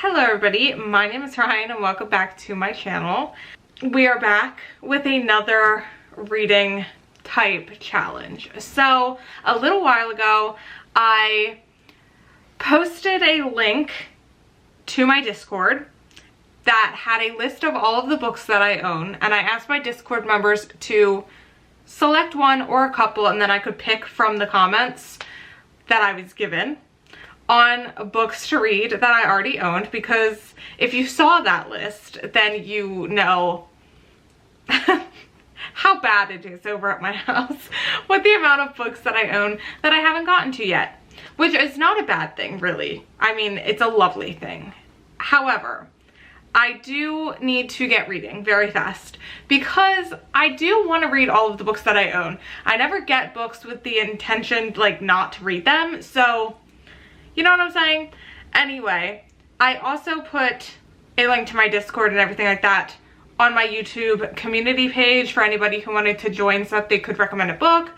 Hello everybody, my name is Ryan and welcome back to my channel. We are back with another reading type challenge. So a little while ago I posted a link to my Discord that had a list of all of the books that I own, and I asked my Discord members to select one or a couple and then I could pick from the comments that I was given on books to read that I already owned, because if you saw that list, then you know how bad it is over at my house with the amount of books that I own that I haven't gotten to yet, which is not a bad thing, really. I mean, it's a lovely thing. However, I do need to get reading very fast because I do want to read all of the books that I own. I never get books with the intention, like, not to read them, so you know what I'm saying? Anyway, I also put a link to my Discord and everything like that on my YouTube community page for anybody who wanted to join so that they could recommend a book.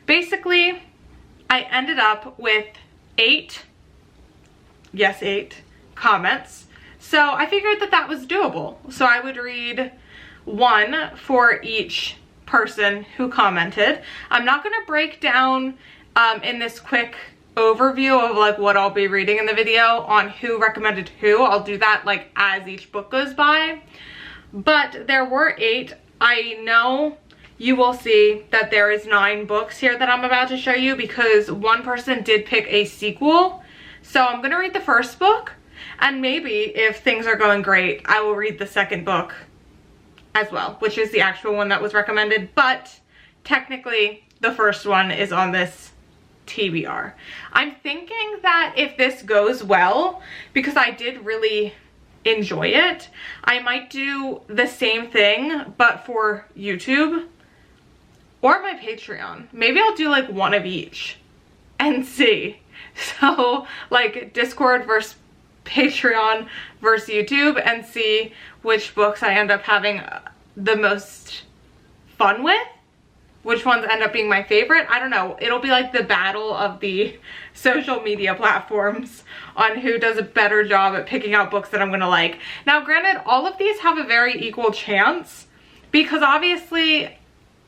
Basically, I ended up with 8 comments. So I figured that that was doable. So I would read one for each person who commented. I'm not going to break down in this quick overview of like what I'll be reading in the video on who recommended who. I'll do that like as each book goes by. But there were 8. I know you will see that there is 9 books here that I'm about to show you because one person did pick a sequel. So I'm going to read the first book, and maybe if things are going great, I will read the second book as well, which is the actual one that was recommended. But technically the first one is on this TBR. I'm thinking that if this goes well, because I did really enjoy it, I might do the same thing but for YouTube or my Patreon. Maybe I'll do like one of each and see. So like Discord versus Patreon versus YouTube, and see which books I end up having the most fun with. Which ones end up being my favorite? I don't know. It'll be like the battle of the social media platforms on who does a better job at picking out books that I'm gonna like. Now, granted, all of these have a very equal chance because obviously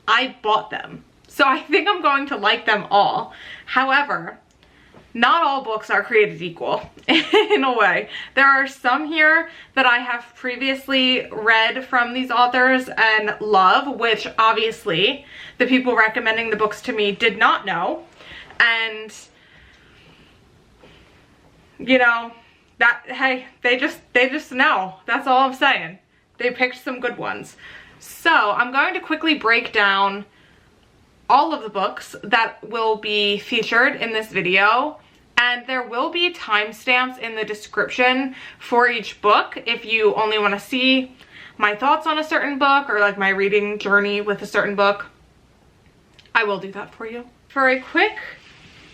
I bought them. So I think I'm going to like them all. However, not all books are created equal in a way. There are some here that I have previously read from these authors and love, which obviously the people recommending the books to me did not know. And you know, that, hey, they just know. That's all I'm saying. They picked some good ones. So I'm going to quickly break down all of the books that will be featured in this video. And there will be timestamps in the description for each book if you only want to see my thoughts on a certain book or like my reading journey with a certain book. I will do that for you. For a quick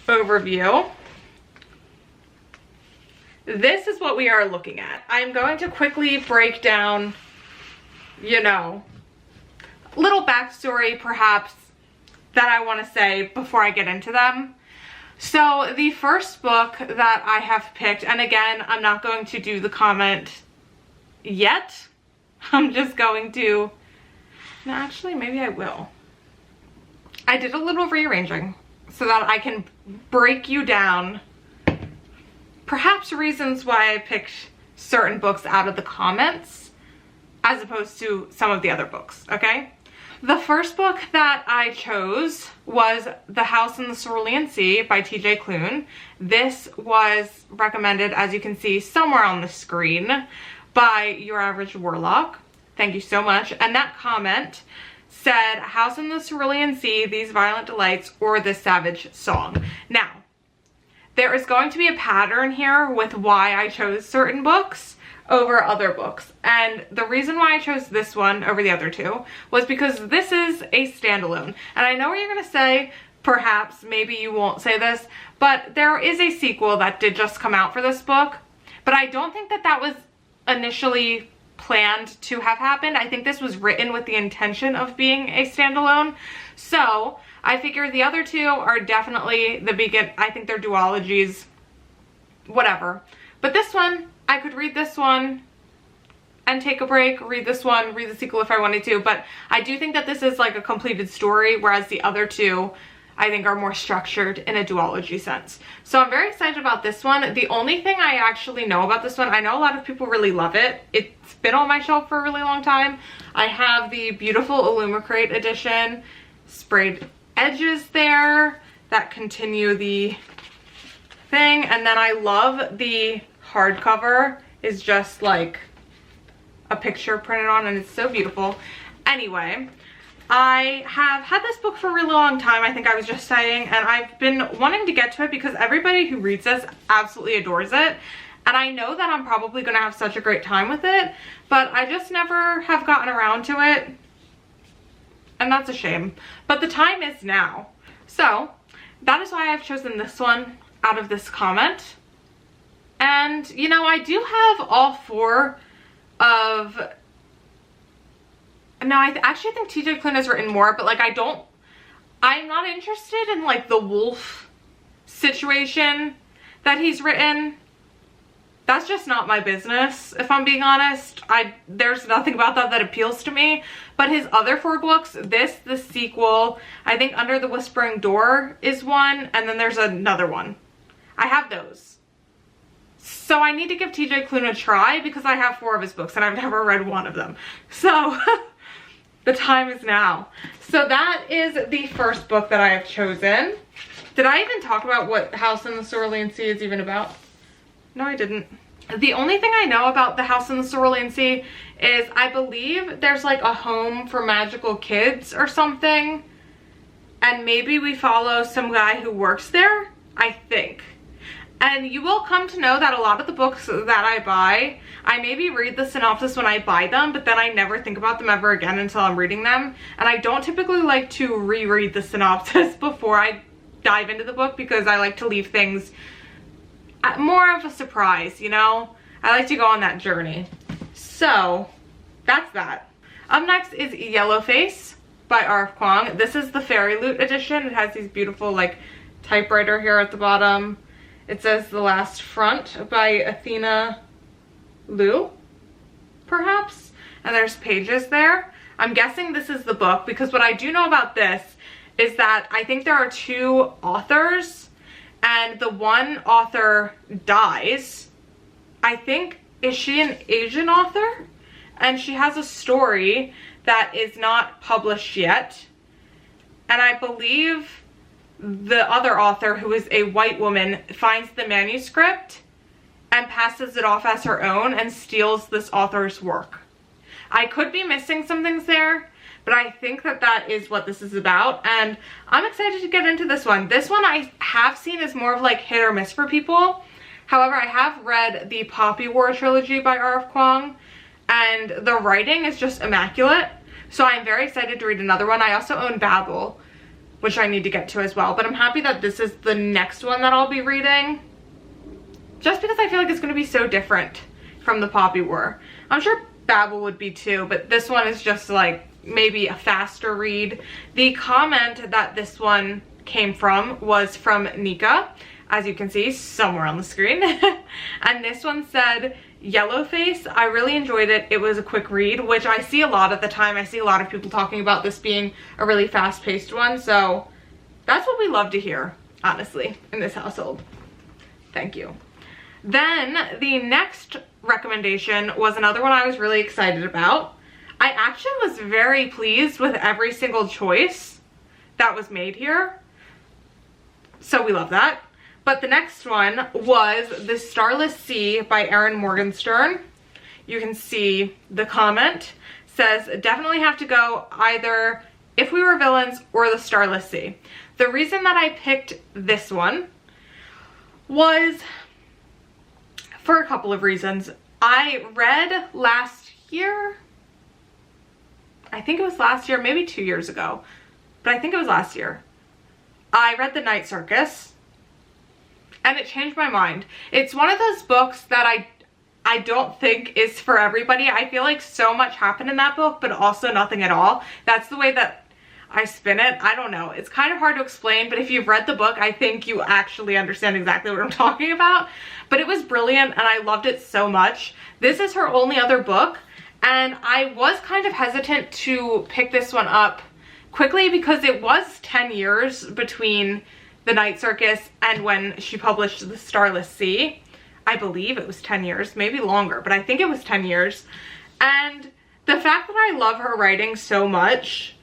overview, this is what we are looking at. I'm going to quickly break down, you know, little backstory perhaps that I want to say before I get into them. So the first book that I have picked, and again, I'm not going to do the comment yet. I'm just going to, no, actually, maybe I will. I did a little rearranging so that I can break you down perhaps reasons why I picked certain books out of the comments as opposed to some of the other books, okay? The first book that I chose was The House in the Cerulean Sea by T.J. Klune. This was recommended, as you can see somewhere on the screen, by Your Average Warlock. Thank you so much. And that comment said, House in the Cerulean Sea, These Violent Delights, or This Savage Song. Now, there is going to be a pattern here with why I chose certain books over other books, and the reason why I chose this one over the other two was because this is a standalone. And I know what you're gonna say, perhaps maybe you won't say this, but there is a sequel that did just come out for this book, but I don't think that that was initially planned to have happened. I think this was written with the intention of being a standalone. So I figure the other two are definitely the begin. I think they're duologies, whatever. But this one I could read this one and take a break, read this one, read the sequel if I wanted to, but I do think that this is like a completed story, whereas the other two I think are more structured in a duology sense. So I'm very excited about this one. The only thing I actually know about this one, I know a lot of people really love it. It's been on my shelf for a really long time. I have the beautiful Illumicrate edition, sprayed edges there that continue the thing, and then I love the hardcover is just like a picture printed on, and it's so beautiful. Anyway, I have had this book for a really long time, I think I was just saying, and I've been wanting to get to it because everybody who reads this absolutely adores it. And I know that I'm probably going to have such a great time with it, but I just never have gotten around to it. And that's a shame. But the time is now. So that is why I've chosen this one out of this comment. And, you know, I do have all four of... No, I actually think TJ Klune has written more, but like I'm not interested in like the wolf situation that he's written. That's just not my business, if I'm being honest. There's nothing about that appeals to me. But his other four books, the sequel, I think Under the Whispering Door is one, and then there's another one. I have those. So I need to give TJ Klune a try because I have four of his books and I've never read one of them. So the time is now. So that is the first book that I have chosen. Did I even talk about what House in the Cerulean Sea is even about? No, I didn't. The only thing I know about the House in the Cerulean Sea is I believe there's like a home for magical kids or something. And maybe we follow some guy who works there, I think. And you will come to know that a lot of the books that I buy, I maybe read the synopsis when I buy them, but then I never think about them ever again until I'm reading them. And I don't typically like to reread the synopsis before I dive into the book because I like to leave things more of a surprise, you know? I like to go on that journey. So that's that. Up next is Yellowface by R.F. Kuang. This is the Fairy Loot edition. It has these beautiful like typewriter here at the bottom. It says The Last Front by Athena Liu, perhaps? And there's pages there. I'm guessing this is the book because what I do know about this is that I think there are two authors and the one author dies. I think, is she an Asian author? And she has a story that is not published yet. And I believe the other author, who is a white woman, finds the manuscript and passes it off as her own and steals this author's work. I could be missing some things there, but I think that that is what this is about, and I'm excited to get into this one. This one I have seen is more of like hit or miss for people. However, I have read the Poppy War trilogy by R.F. Kuang, and the writing is just immaculate, so I'm very excited to read another one. I also own Babel, which I need to get to as well, but I'm happy that this is the next one that I'll be reading, just because I feel like it's going to be so different from the Poppy War. I'm sure Babel would be too, but this one is just like maybe a faster read. The comment that this one came from was from Nika, as you can see somewhere on the screen. And this one said, Yellowface, I really enjoyed it. It was a quick read, which I see a lot at the time. I see a lot of people talking about this being a really fast-paced one, so that's what we love to hear, honestly, in this household. Thank you. Then the next recommendation was another one I was really excited about. I actually was very pleased with every single choice that was made here, so we love that. But the next one was The Starless Sea by Erin Morgenstern. You can see the comment says, definitely have to go either If We Were Villains or The Starless Sea. The reason that I picked this one was for a couple of reasons. I read last year, I think it was last year, maybe 2 years ago, but I think it was last year. I read The Night Circus, and it changed my mind. It's one of those books that I don't think is for everybody. I feel like so much happened in that book, but also nothing at all. That's the way that I spin it. I don't know. It's kind of hard to explain, but if you've read the book, I think you actually understand exactly what I'm talking about. But it was brilliant and I loved it so much. This is her only other book, and I was kind of hesitant to pick this one up quickly because it was 10 years between The Night Circus and when she published The Starless Sea. I believe it was 10 years, maybe longer, but I think it was 10 years. And the fact that I love her writing so much,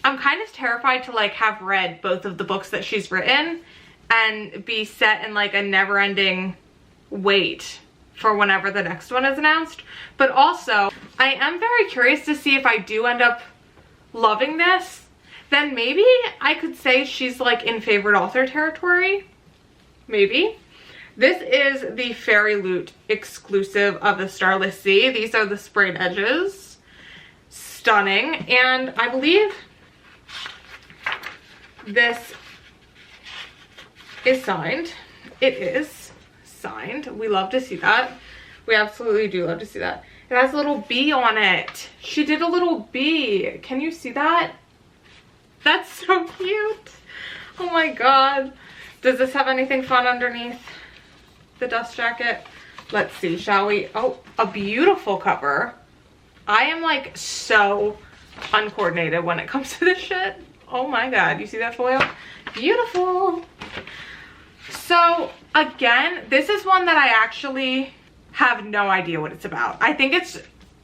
I'm kind of terrified to like have read both of the books that she's written and be set in like a never-ending wait for whenever the next one is announced. But also, I am very curious to see if I do end up loving this, then maybe I could say she's like in favorite author territory. Maybe. This is the Fairy Loot exclusive of the Starless Sea. These are the sprayed edges. Stunning. And I believe this is signed. It is signed. We love to see that. We absolutely do love to see that. It has a little bee on it. She did a little bee. Can you see that? That's so cute. Oh my god. Does this have anything fun underneath the dust jacket? Let's see, shall we? Oh, a beautiful cover. I am like so uncoordinated when it comes to this shit. Oh my god, you see that foil? Beautiful. So again, this is one that I actually have no idea what it's about. I think it's,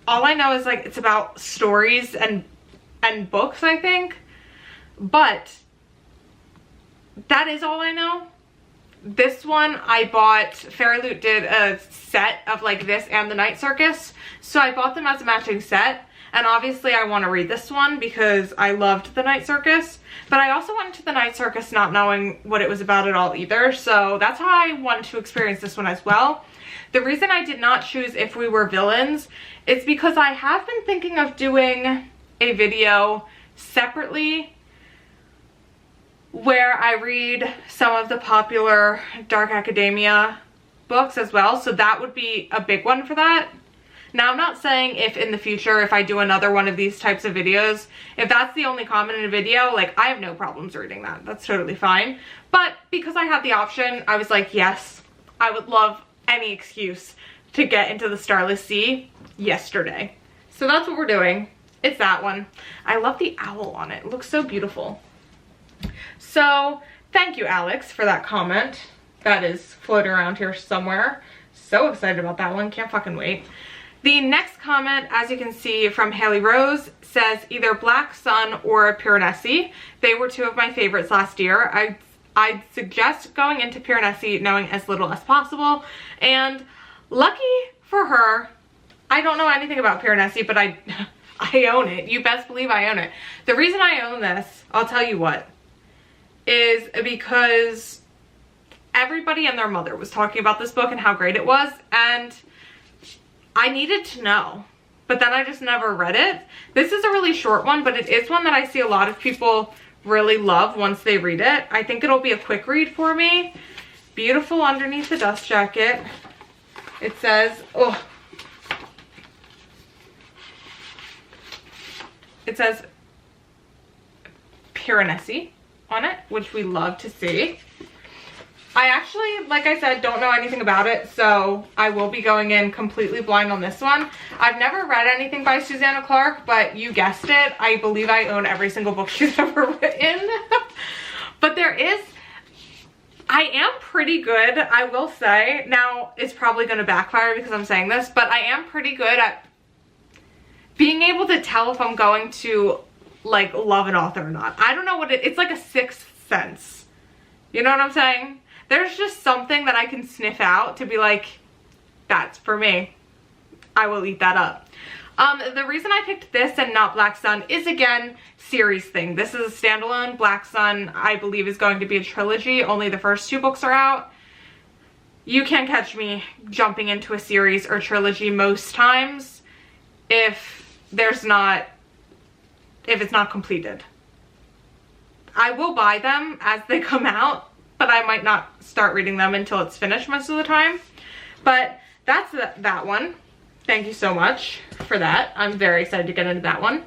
all I know is like it's about stories and books, I think. But that is all I know. This one I bought, Fairy Loot did a set of like this and The Night Circus. So I bought them as a matching set. And obviously I want to read this one because I loved The Night Circus. But I also went into The Night Circus not knowing what it was about at all either. So that's how I wanted to experience this one as well. The reason I did not choose If We Were Villains is because I have been thinking of doing a video separately where I read some of the popular dark academia books as well. So that would be a big one for that. Now, I'm not saying if in the future, if I do another one of these types of videos, if that's the only comment in a video, like I have no problems reading that. That's totally fine. But because I had the option, I was like, yes, I would love any excuse to get into the Starless Sea yesterday. So that's what we're doing. It's that one. I love the owl on it. It looks so beautiful. So thank you, Alex, for that comment. That is floating around here somewhere. So excited about that one. Can't fucking wait. The next comment, as you can see from Haley Rose, says either Black Sun or Piranesi. They were two of my favorites last year. I'd suggest going into Piranesi knowing as little as possible. And lucky for her, I don't know anything about Piranesi, but I own it. You best believe I own it. The reason I own this, I'll tell you what, is because everybody and their mother was talking about this book and how great it was, and I needed to know, but then I just never read it. This is a really short one, but it is one that I see a lot of people really love once they read it. I think it'll be a quick read for me. Beautiful underneath the dust jacket. It says, oh, it says Piranesi on it, which we love to see. I actually, like I said, don't know anything about it, so I will be going in completely blind on this one. I've never read anything by Susanna Clarke, but you guessed it, I believe I own every single book she's ever written. But there is, I am pretty good, I will say. Now, it's probably going to backfire because I'm saying this, but I am pretty good at being able to tell if I'm going to, like, love an author or not. I don't know what it's like a sixth sense. You know what I'm saying? There's just something that I can sniff out to be like, that's for me. I will eat that up. The reason I picked this and not Black Sun is, again, series thing. This is a standalone. Black Sun, I believe, is going to be a trilogy. Only the first two books are out. You can't catch me jumping into a series or trilogy most times if it's not completed. I will buy them as they come out, but I might not start reading them until it's finished most of the time. But that's that one. Thank you so much for that. I'm very excited to get into that one.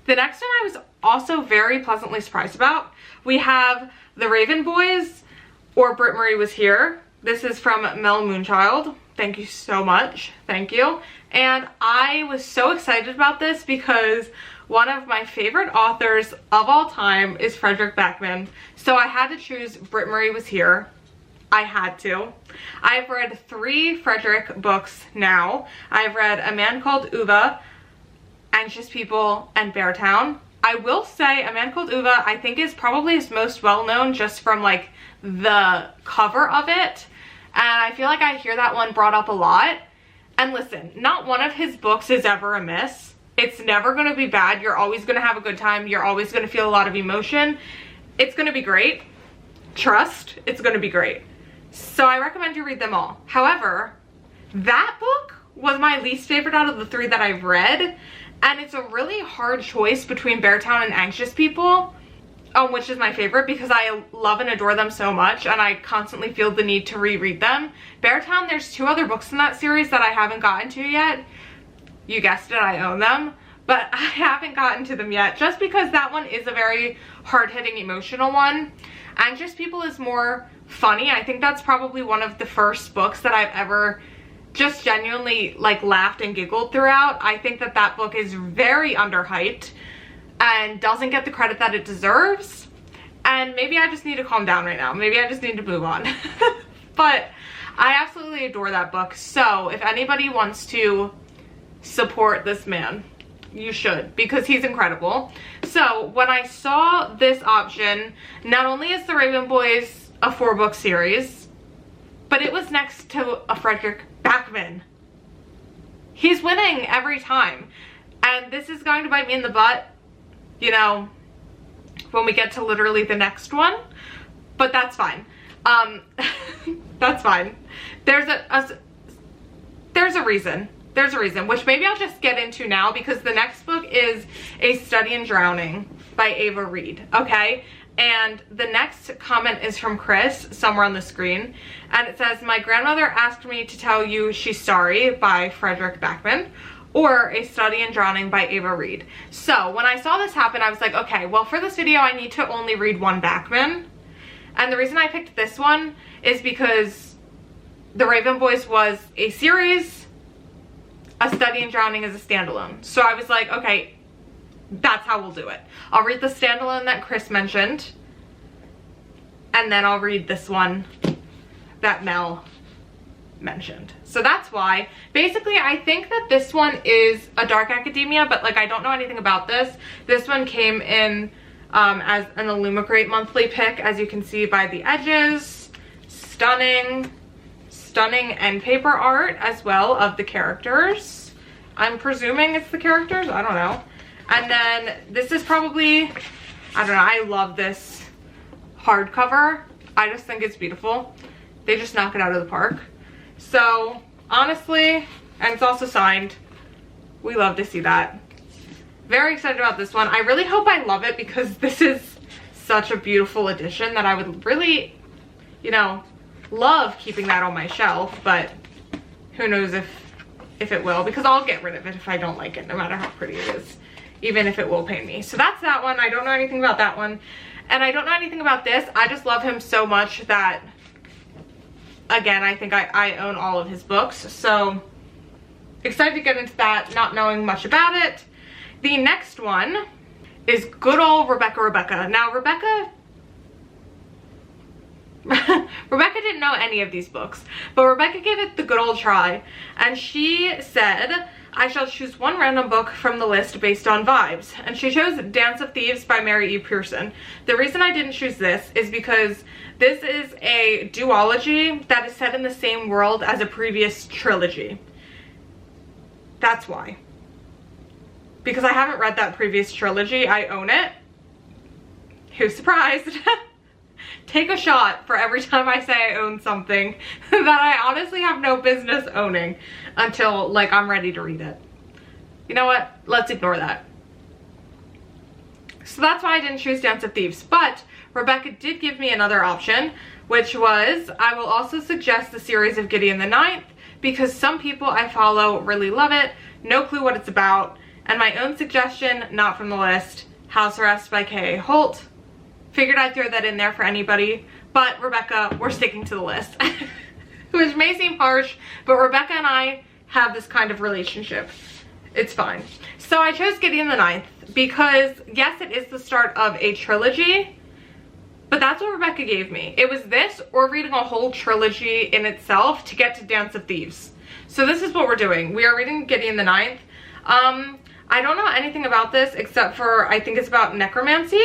The next one I was also very pleasantly surprised about. We have The Raven Boys, or Britt-Marie Was Here. This is from Mel Moonchild. Thank you so much. Thank you. And I was so excited about this because one of my favorite authors of all time is Fredrik Backman. So I had to choose Britt-Marie Was Here. I had to. I've read 3 Fredrik books now. I've read A Man Called Uva, Anxious People, and Beartown. I will say A Man Called Uva I think is probably his most well-known just from like the cover of it. And I feel like I hear that one brought up a lot. And listen, not one of his books is ever a miss. It's never going to be bad. You're always going to have a good time. You're always going to feel a lot of emotion. It's going to be great. Trust, it's going to be great. So I recommend you read them all. However, that book was my least favorite out of the 3 that I've read. And it's a really hard choice between Beartown and Anxious People, which is my favorite because I love and adore them so much and I constantly feel the need to reread them. Beartown, there's 2 other books in that series that I haven't gotten to yet. You guessed it, I own them. But I haven't gotten to them yet just because that one is a very hard-hitting emotional one. Anxious People is more funny. I think that's probably one of the first books that I've ever just genuinely like laughed and giggled throughout. I think that that book is very underhyped and doesn't get the credit that it deserves. And maybe I just need to calm down right now. Maybe I just need to move on. But I absolutely adore that book. So if anybody wants to support this man, you should, because he's incredible. So when I saw this option, not only is The Raven Boys a 4-book series, but it was next to a Fredrik Backman. He's winning every time. And this is going to bite me in the butt, you know, when we get to literally the next one. But that's fine. That's fine. There's a reason. There's a reason, which maybe I'll just get into now because the next book is A Study in Drowning by Ava Reed, okay? And the next comment is from Chris, somewhere on the screen. And it says, my grandmother asked me to tell you she's sorry by Fredrik Backman, or A Study in Drowning by Ava Reed. So when I saw this happen, I was like, okay, well for this video, I need to only read one Backman. And the reason I picked this one is because The Raven Boys was a series, A Study in Drowning is a standalone. So I was like, okay, that's how we'll do it. I'll read the standalone that Chris mentioned, and then I'll read this one that Mel mentioned. So that's why. Basically, I think that this one is a dark academia, but like I don't know anything about this. This one came in as an Illumicrate monthly pick, as you can see by the edges. Stunning end paper art as well of the characters. I'm presuming it's the characters, I don't know. And then this is probably, I don't know, I love this hardcover. I just think it's beautiful. They just knock it out of the park. So honestly, and it's also signed, we love to see that. Very excited about this one. I really hope I love it because this is such a beautiful edition that I would really, you know, love keeping that on my shelf, but who knows if it will, because I'll get rid of it if I don't like it, no matter how pretty it is, even if it will pain me. So that's that one. I don't know anything about that one, and I don't know anything about this. I just love him so much that, again, I think I own all of his books, so excited to get into that, not knowing much about it. The next one is good old Rebecca. Now Rebecca didn't know any of these books, but Rebecca gave it the good old try, and she said, I shall choose one random book from the list based on vibes, and she chose Dance of Thieves by Mary E. Pearson. The reason I didn't choose this is because this is a duology that is set in the same world as a previous trilogy. That's why. Because I haven't read that previous trilogy. I own it. Who's surprised? Take a shot for every time I say I own something that I honestly have no business owning until like I'm ready to read it. You know what? Let's ignore that. So that's why I didn't choose Dance of Thieves, but Rebecca did give me another option, which was, I will also suggest the series of Gideon the Ninth, because some people I follow really love it, no clue what it's about, And my own suggestion, not from the list, House Arrest by K.A. Holt. Figured I'd throw that in there for anybody, but Rebecca, we're sticking to the list. Which may seem harsh, but Rebecca and I have this kind of relationship. It's fine. So I chose Gideon the Ninth because, yes, it is the start of a trilogy, but that's what Rebecca gave me. It was this or reading a whole trilogy in itself to get to Dance of Thieves. So this is what we're doing. We are reading Gideon the Ninth. I don't know anything about this except for I think it's about necromancy.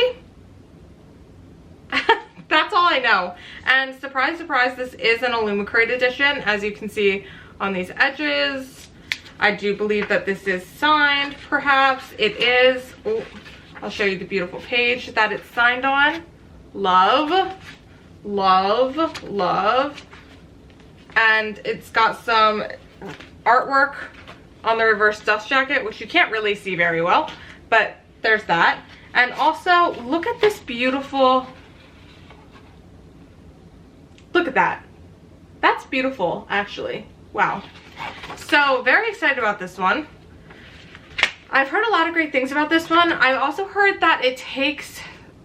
That's all I know. And surprise, surprise, this is an Illumicrate edition, as you can see on these edges. I do believe that this is signed, perhaps. It is. Oh, I'll show you the beautiful page that it's signed on. Love, love, love. And it's got some artwork on the reverse dust jacket, which you can't really see very well, but there's that. And also, look at this beautiful, look at that. That's beautiful, actually. Wow. So, very excited about this one. I've heard a lot of great things about this one. I also heard that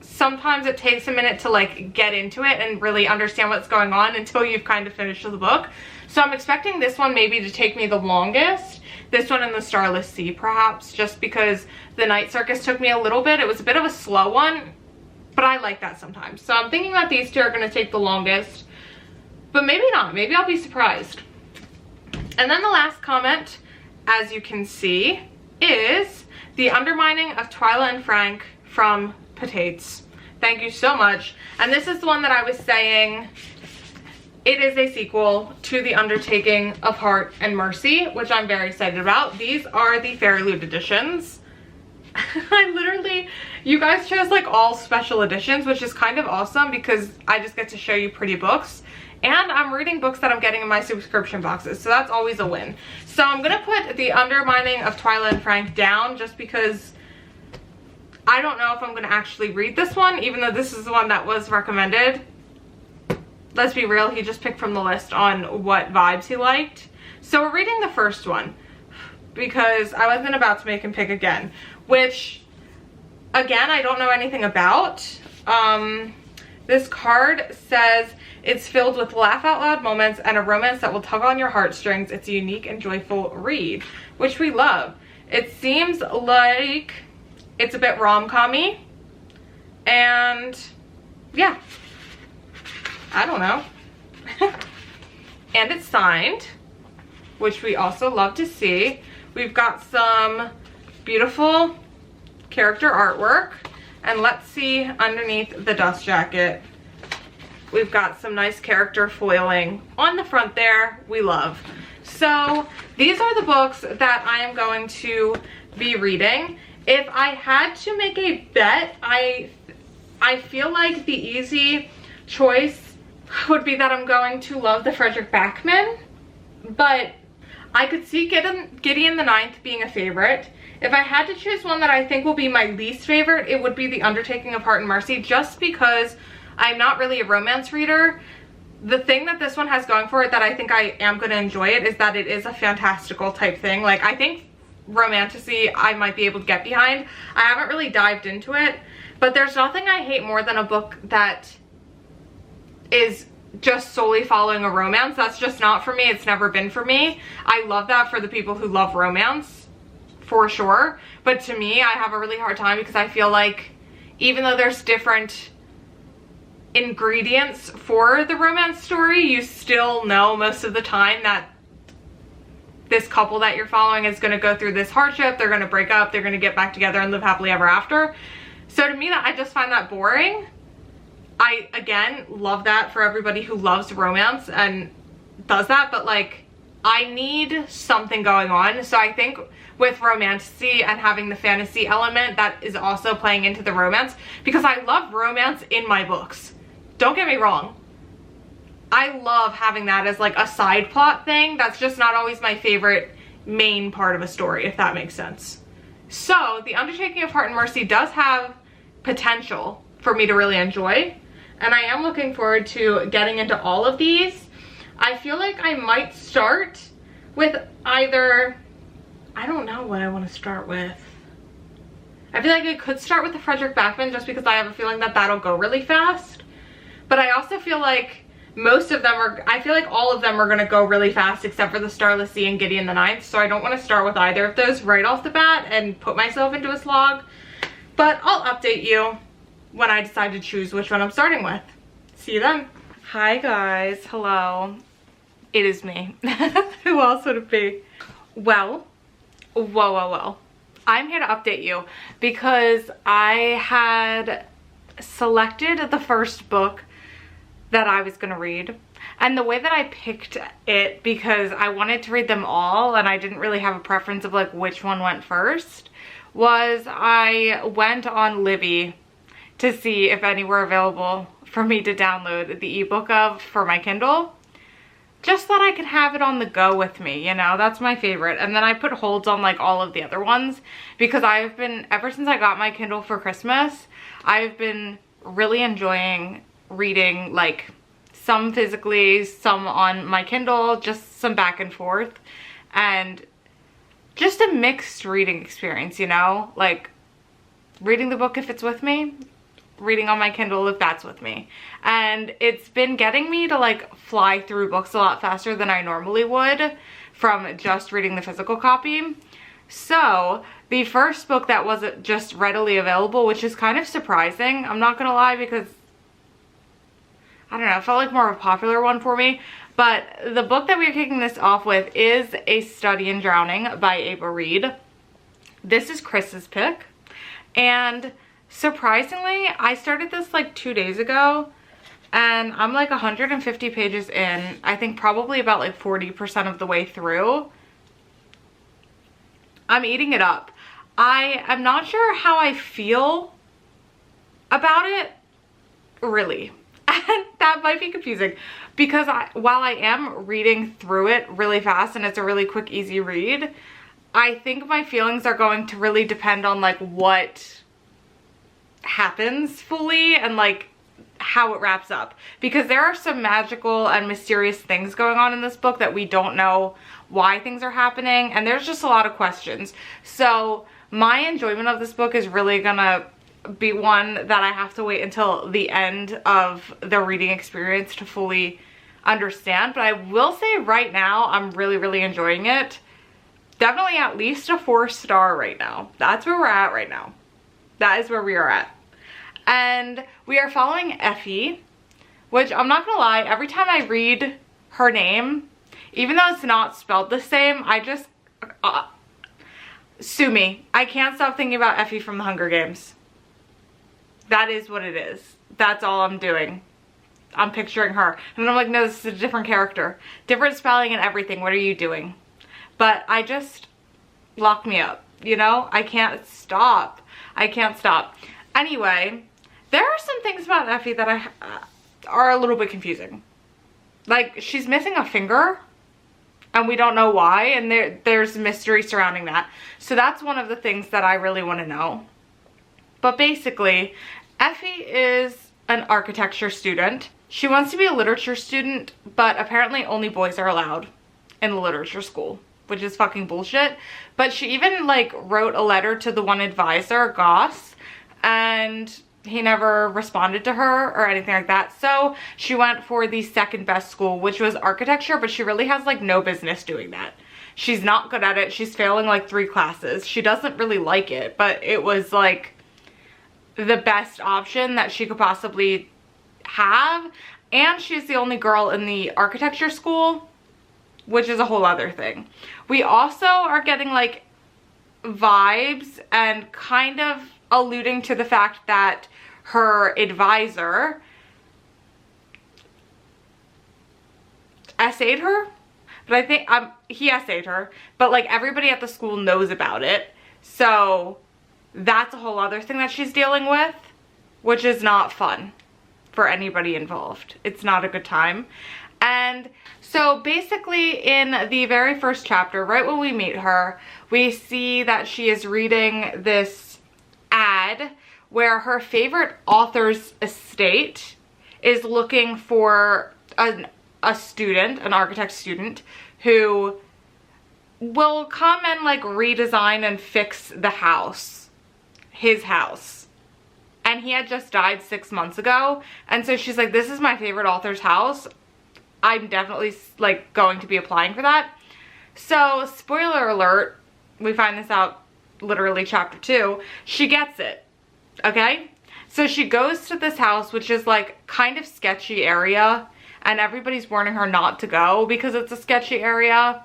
sometimes it takes a minute to like get into it and really understand what's going on until you've kind of finished the book. So I'm expecting this one maybe to take me the longest. This one and the Starless Sea perhaps, just because the Night Circus took me a little bit. It was a bit of a slow one, but I like that sometimes. So I'm thinking that these two are going to take the longest, but maybe not. Maybe I'll be surprised. And then the last comment, as you can see, is The Undermining of Twyla and Frank from Patates. Thank you so much. And this is the one that I was saying, it is a sequel to The Undertaking of Hart and Mercy, which I'm very excited about. These are the Fairy Loot editions. I literally, you guys chose like all special editions, which is kind of awesome because I just get to show you pretty books. And I'm reading books that I'm getting in my subscription boxes, so that's always a win. So I'm gonna put The Undermining of Twyla and Frank down just because I don't know if I'm gonna actually read this one, even though this is the one that was recommended. Let's be real, he just picked from the list on what vibes he liked. So we're reading the first one because I wasn't about to make him pick again, which, again, I don't know anything about. This card says, it's filled with laugh out loud moments and a romance that will tug on your heartstrings. It's a unique and joyful read, which we love. It seems like it's a bit rom-com-y, and yeah, I don't know. And it's signed, which we also love to see. We've got some beautiful character artwork, and let's see underneath the dust jacket. We've got some nice character foiling on the front there. We love. So these are the books that I am going to be reading. If I had to make a bet, I feel like the easy choice would be that I'm going to love the Frederick Backman, but I could see Gideon the Ninth being a favorite. If I had to choose one that I think will be my least favorite, it would be The Undertaking of Hart and Mercy, just because I'm not really a romance reader. The thing that this one has going for it that I think I am going to enjoy it is that it is a fantastical type thing. Like, I think romantasy I might be able to get behind. I haven't really dived into it, but there's nothing I hate more than a book that is just solely following a romance. That's just not for me. It's never been for me. I love that for the people who love romance, for sure. But to me, I have a really hard time because I feel like even though there's different ingredients for the romance story, you still know most of the time that this couple that you're following is going to go through this hardship. They're going to break up. They're going to get back together and live happily ever after. So to me, I just find that boring. I, again, love that for everybody who loves romance and does that, but like, I need something going on. So I think with romantasy and having the fantasy element, that is also playing into the romance, because I love romance in my books. Don't get me wrong. I love having that as like a side plot thing. That's just not always my favorite main part of a story, if that makes sense. So The Undertaking of Hart and Mercy does have potential for me to really enjoy, and I am looking forward to getting into all of these. I feel like I might start with either, I don't know what I want to start with. I feel like I could start with the Frederick Backman just because I have a feeling that that'll go really fast. But I also feel like most of them are, I feel like all of them are going to go really fast except for the Starless Sea and Gideon the Ninth. So I don't want to start with either of those right off the bat and put myself into a slog. But I'll update you when I decide to choose which one I'm starting with. See you then. Hi guys, hello. It is me. Who else would it be? Well, whoa. I'm here to update you because I had selected the first book that I was gonna read. And the way that I picked it, because I wanted to read them all and I didn't really have a preference of like which one went first, was I went on Libby to see if any were available for me to download the ebook of for my Kindle. Just that I could have it on the go with me, you know, that's my favorite. And then I put holds on like all of the other ones because I've been, ever since I got my Kindle for Christmas, I've been really enjoying reading, like some physically, some on my Kindle, just some back and forth, and just a mixed reading experience, you know, like reading the book if it's with me, reading on my Kindle if that's with me. And it's been getting me to like fly through books a lot faster than I normally would from just reading the physical copy. So the first book that wasn't just readily available, which is kind of surprising, I'm not gonna lie, because I don't know, it felt like more of a popular one for me. But the book that we're kicking this off with is A Study in Drowning by Ava Reed. This is Chris's pick. And surprisingly, I started this like 2 days ago and I'm like 150 pages in. I think probably about like 40% of the way through. I'm eating it up. I am not sure how I feel about it, really. And that might be confusing because while I am reading through it really fast and it's a really quick, easy read, I think my feelings are going to really depend on like what happens fully and like how it wraps up, because there are some magical and mysterious things going on in this book that we don't know why things are happening, and there's just a lot of questions. So my enjoyment of this book is really gonna be one that I have to wait until the end of the reading experience to fully understand. But I will say right now I'm really enjoying it. Definitely at least a 4-star right now. That's where we're at right now. That is where we are at. And we are following Effie, which I'm not gonna lie, every time I read her name, even though it's not spelled the same, I just, sue me. I can't stop thinking about Effie from the Hunger Games. That is what it is. That's all I'm doing. I'm picturing her. And I'm like, no, this is a different character. Different spelling and everything. What are you doing? But I just, lock me up, you know? I can't stop. I can't stop. Anyway, there are some things about Effie that are a little bit confusing. Like, she's missing a finger, and we don't know why, and there's mystery surrounding that. So that's one of the things that I really want to know. But basically, Effie is an architecture student. She wants to be a literature student, but apparently only boys are allowed in the literature school, which is fucking bullshit. But she even like wrote a letter to the one advisor, Goss, and he never responded to her or anything like that. So she went for the second best school, which was architecture, but she really has like no business doing that. She's not good at it. She's failing like 3 classes. She doesn't really like it, but it was like the best option that she could possibly have. And she's the only girl in the architecture school, which is a whole other thing. We also are getting like vibes and kind of alluding to the fact that her advisor essayed her, but I think he essayed her, but like everybody at the school knows about it. So that's a whole other thing that she's dealing with, which is not fun for anybody involved. It's not a good time. And so basically in the very first chapter, right when we meet her, we see that she is reading this ad where her favorite author's estate is looking for a student, an architect student, who will come and like redesign and fix the house. his house. And he had just died 6 months ago. And so she's like, this is my favorite author's house. I'm definitely like going to be applying for that. So spoiler alert, we find this out literally chapter 2. She gets it. Okay? So she goes to this house, which is like kind of sketchy area. And everybody's warning her not to go because it's a sketchy area.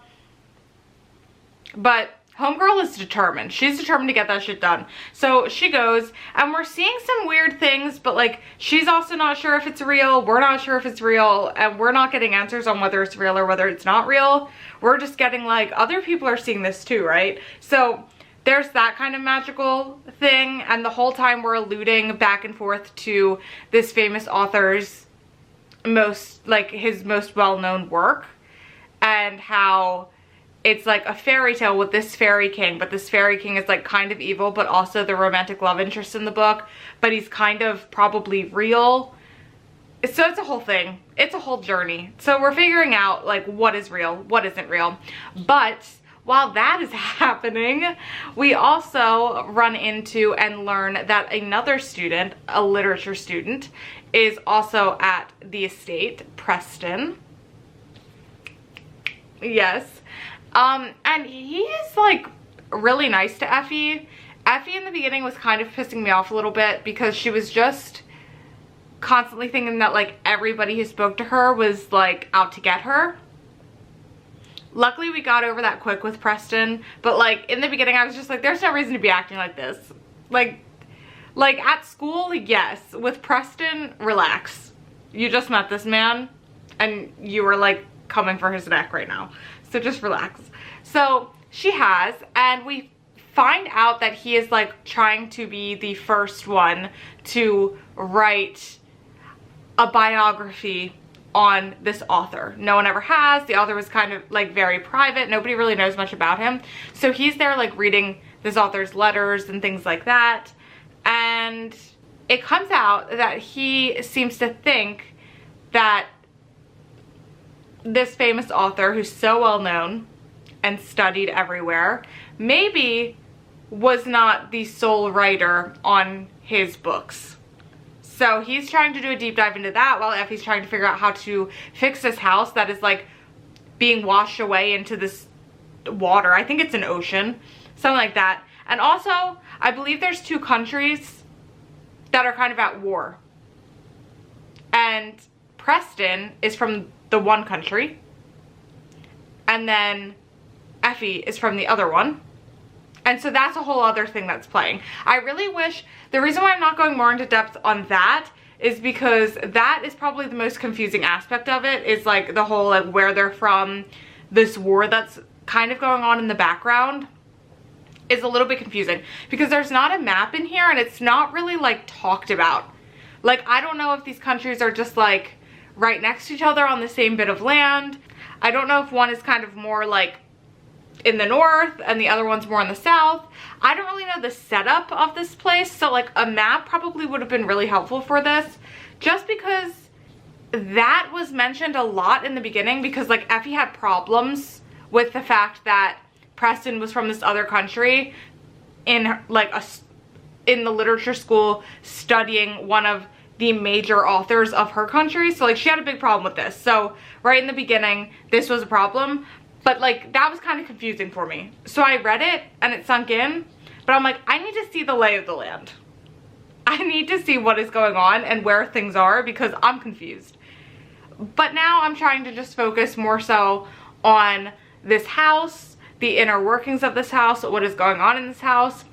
But homegirl is determined. She's determined to get that shit done. So she goes, and we're seeing some weird things, but like, she's also not sure if it's real. We're not sure if it's real, and we're not getting answers on whether it's real or whether it's not real. We're just getting like, other people are seeing this too, right? So there's that kind of magical thing, and the whole time we're alluding back and forth to this famous author's his most well-known work, and how it's like a fairy tale with this fairy king, but this fairy king is like kind of evil, but also the romantic love interest in the book, but he's kind of probably real. So it's a whole thing. It's a whole journey. So we're figuring out like what is real, what isn't real. But while that is happening, we also run into and learn that another student, a literature student, is also at the estate, Preston. Yes. And he is like really nice to Effie. Effie in the beginning was kind of pissing me off a little bit because she was just constantly thinking that like everybody who spoke to her was like out to get her. Luckily we got over that quick with Preston, but like in the beginning I was just like, there's no reason to be acting like this. Like at school, yes. With Preston, relax. You just met this man and you are like coming for his neck right now. So just relax. So she has, and we find out that he is like trying to be the first one to write a biography on this author. No one ever has. The author was kind of like very private. Nobody really knows much about him. So he's there like reading this author's letters and things like that. And it comes out that he seems to think that this famous author, who's so well known and studied everywhere, maybe was not the sole writer on his books. So he's trying to do a deep dive into that while Effie's trying to figure out how to fix this house that is like being washed away into this water. I think it's an ocean, something like that. And also, I believe there's 2 countries that are kind of at war. And Preston is from the one country, and then Effie is from the other one. And so that's a whole other thing that's playing. I really wish, the reason why I'm not going more into depth on that is because that is probably the most confusing aspect of it, is like the whole like where they're from, this war that's kind of going on in the background is a little bit confusing because there's not a map in here and it's not really like talked about. Like, I don't know if these countries are just like right next to each other on the same bit of land. I don't know if one is kind of more like in the north and the other one's more in the south. I don't really know the setup of this place, so like a map probably would have been really helpful for this, just because that was mentioned a lot in the beginning, because like Effie had problems with the fact that Preston was from this other country in like in the literature school studying one of the major authors of her country. So like she had a big problem with this. So right in the beginning, this was a problem, but like that was kind of confusing for me. So I read it and it sunk in, but I'm like, I need to see the lay of the land. I need to see what is going on and where things are because I'm confused. But now I'm trying to just focus more so on this house, the inner workings of this house, what is going on in this house.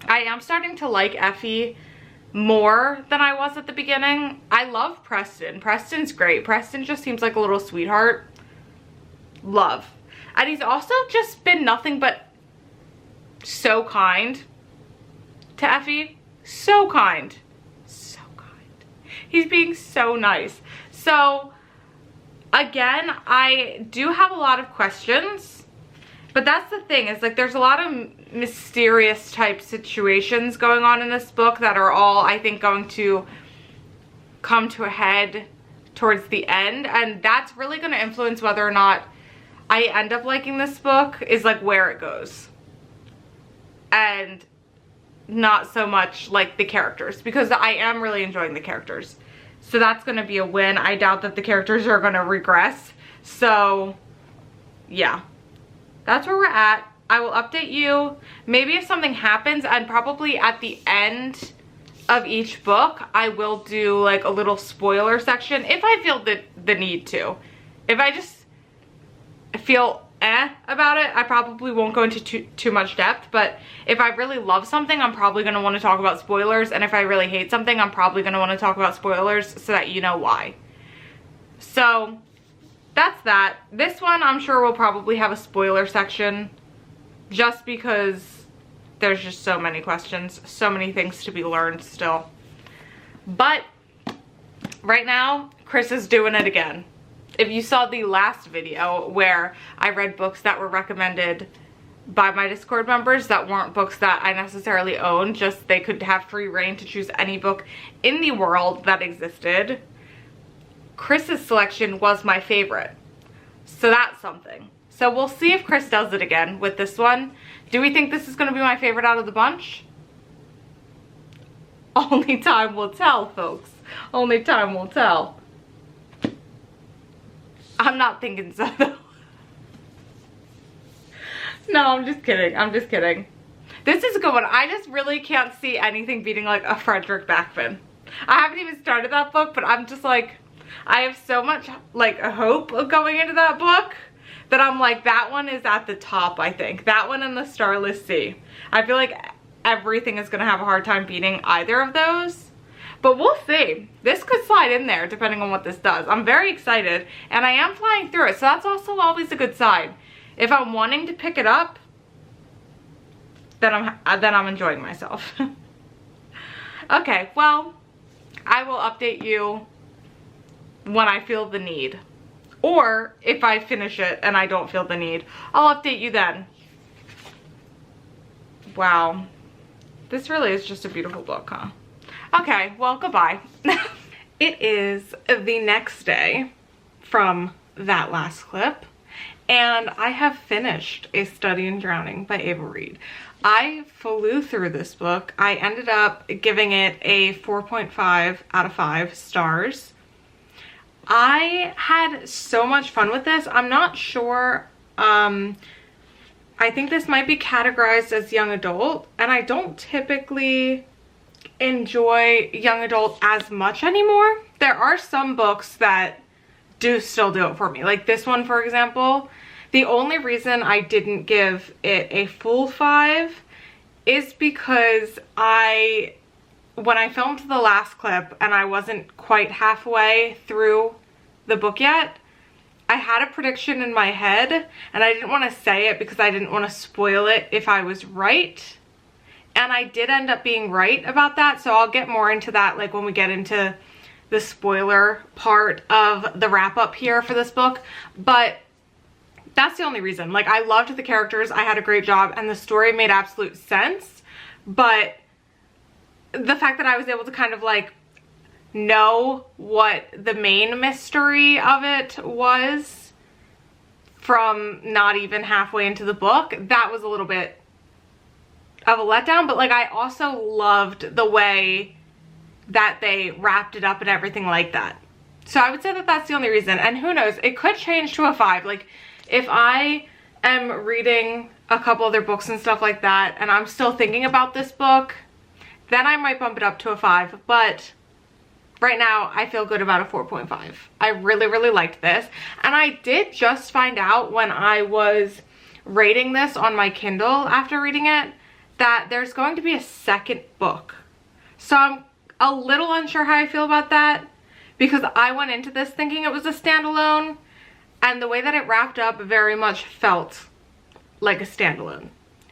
I am starting to like Effie more than I was at the beginning. I love Preston. Preston's great. Preston just seems like a little sweetheart. Love. And he's also just been nothing but so kind to Effie. So kind. So kind. He's being so nice. So, again, I do have a lot of questions. But that's the thing, is like there's a lot of mysterious type situations going on in this book that are all, I think, going to come to a head towards the end. And that's really going to influence whether or not I end up liking this book, is like where it goes. And not so much like the characters, because I am really enjoying the characters. So that's going to be a win. I doubt that the characters are going to regress. So yeah, that's where we're at. I will update you maybe if something happens, and probably at the end of each book I will do like a little spoiler section if I feel the need to. If I just feel about it, I probably won't go into too much depth. But if I really love something, I'm probably going to want to talk about spoilers, and if I really hate something, I'm probably going to want to talk about spoilers so that you know why. So that's that. This one I'm sure will probably have a spoiler section, just because there's just so many questions, so many things to be learned still. But right now, Chris is doing it again. If you saw the last video where I read books that were recommended by my Discord members that weren't books that I necessarily owned, just they could have free reign to choose any book in the world that existed, Chris's selection was my favorite. So that's something. So we'll see if Chris does it again with this one. Do we think this is going to be my favorite out of the bunch? Only time will tell, folks. Only time will tell. I'm not thinking so, though. No, I'm just kidding. I'm just kidding. This is a good one. I just really can't see anything beating like a Frederick Backman. I haven't even started that book, but I'm just like, I have so much like a hope of going into that book that I'm like, that one is at the top, I think. That one and the Starless Sea. I feel like everything is going to have a hard time beating either of those. But we'll see. This could slide in there depending on what this does. I'm very excited, and I am flying through it, so that's also always a good sign. If I'm wanting to pick it up, then I'm enjoying myself. Okay, well, I will update you when I feel the need. Or if I finish it and I don't feel the need, I'll update you then. Wow. This really is just a beautiful book, huh? Okay, well, goodbye. It is the next day from that last clip, and I have finished A Study in Drowning by Ava Reid. I flew through this book. I ended up giving it a 4.5 out of 5 stars. I had so much fun with this. I'm not sure. I think this might be categorized as young adult, and I don't typically enjoy young adult as much anymore. There are some books that do still do it for me, like this one, for example. The only reason I didn't give it a full 5 is because when I filmed the last clip and I wasn't quite halfway through the book yet, I had a prediction in my head, and I didn't want to say it because I didn't want to spoil it if I was right. And I did end up being right about that, so I'll get more into that like when we get into the spoiler part of the wrap up here for this book. But that's the only reason. Like, I loved the characters, I had a great job, and the story made absolute sense. But the fact that I was able to kind of like know what the main mystery of it was from not even halfway into the book, that was a little bit of a letdown. But like, I also loved the way that they wrapped it up and everything like that. So I would say that that's the only reason. And who knows, it could change to a 5. Like, if I am reading a couple other books and stuff like that and I'm still thinking about this book, then I might bump it up to a 5. But right now I feel good about a 4.5. I really, really liked this. And I did just find out when I was rating this on my Kindle after reading it that there's going to be a second book. So I'm a little unsure how I feel about that, because I went into this thinking it was a standalone, and the way that it wrapped up very much felt like a standalone.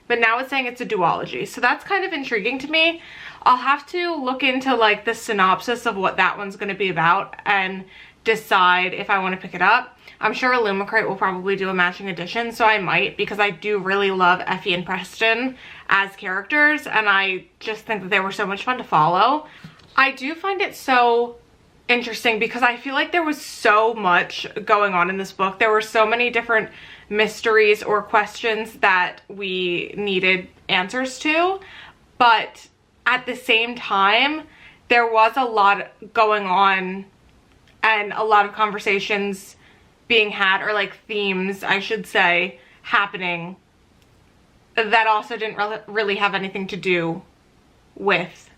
But now it's saying it's a duology, so that's kind of intriguing to me. I'll have to look into like the synopsis of what that one's going to be about and decide if I want to pick it up. I'm sure Illumicrate will probably do a matching edition, so I might, because I do really love Effie and Preston as characters, and I just think that they were so much fun to follow. I do find it so interesting because I feel like there was so much going on in this book. There were so many different mysteries or questions that we needed answers to, but at the same time, there was a lot going on and a lot of conversations being had, or like themes, I should say, happening that also didn't really have anything to do with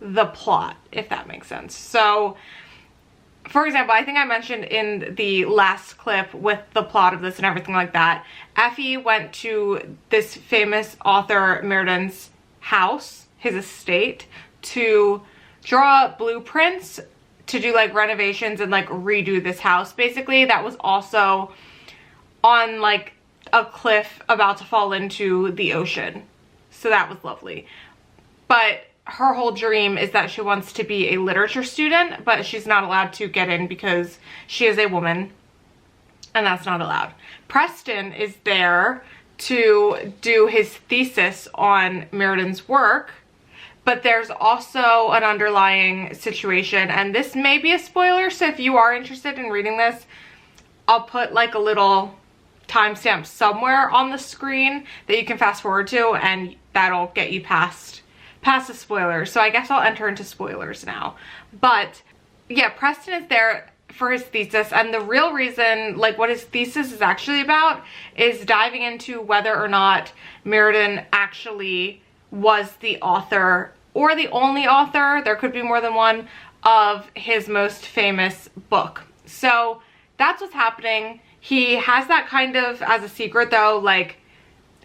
the plot, if that makes sense. So, for example, I think I mentioned in the last clip with the plot of this and everything like that, Effie went to this famous author Merrin's house, his estate, to draw blueprints to do like renovations and like redo this house. Basically, that was also on like a cliff about to fall into the ocean. So that was lovely. But her whole dream is that she wants to be a literature student, but she's not allowed to get in because she is a woman, and that's not allowed. Preston is there to do his thesis on Merrin's work, but there's also an underlying situation, and this may be a spoiler, so if you are interested in reading this, I'll put like a little timestamp somewhere on the screen that you can fast forward to, and that'll get you past the spoilers. So I guess I'll enter into spoilers now. But yeah, Preston is there for his thesis, and the real reason, like what his thesis is actually about, is diving into whether or not Merrin actually was the author, or the only author, there could be more than one, of his most famous book. So that's what's happening. He has that kind of as a secret though, like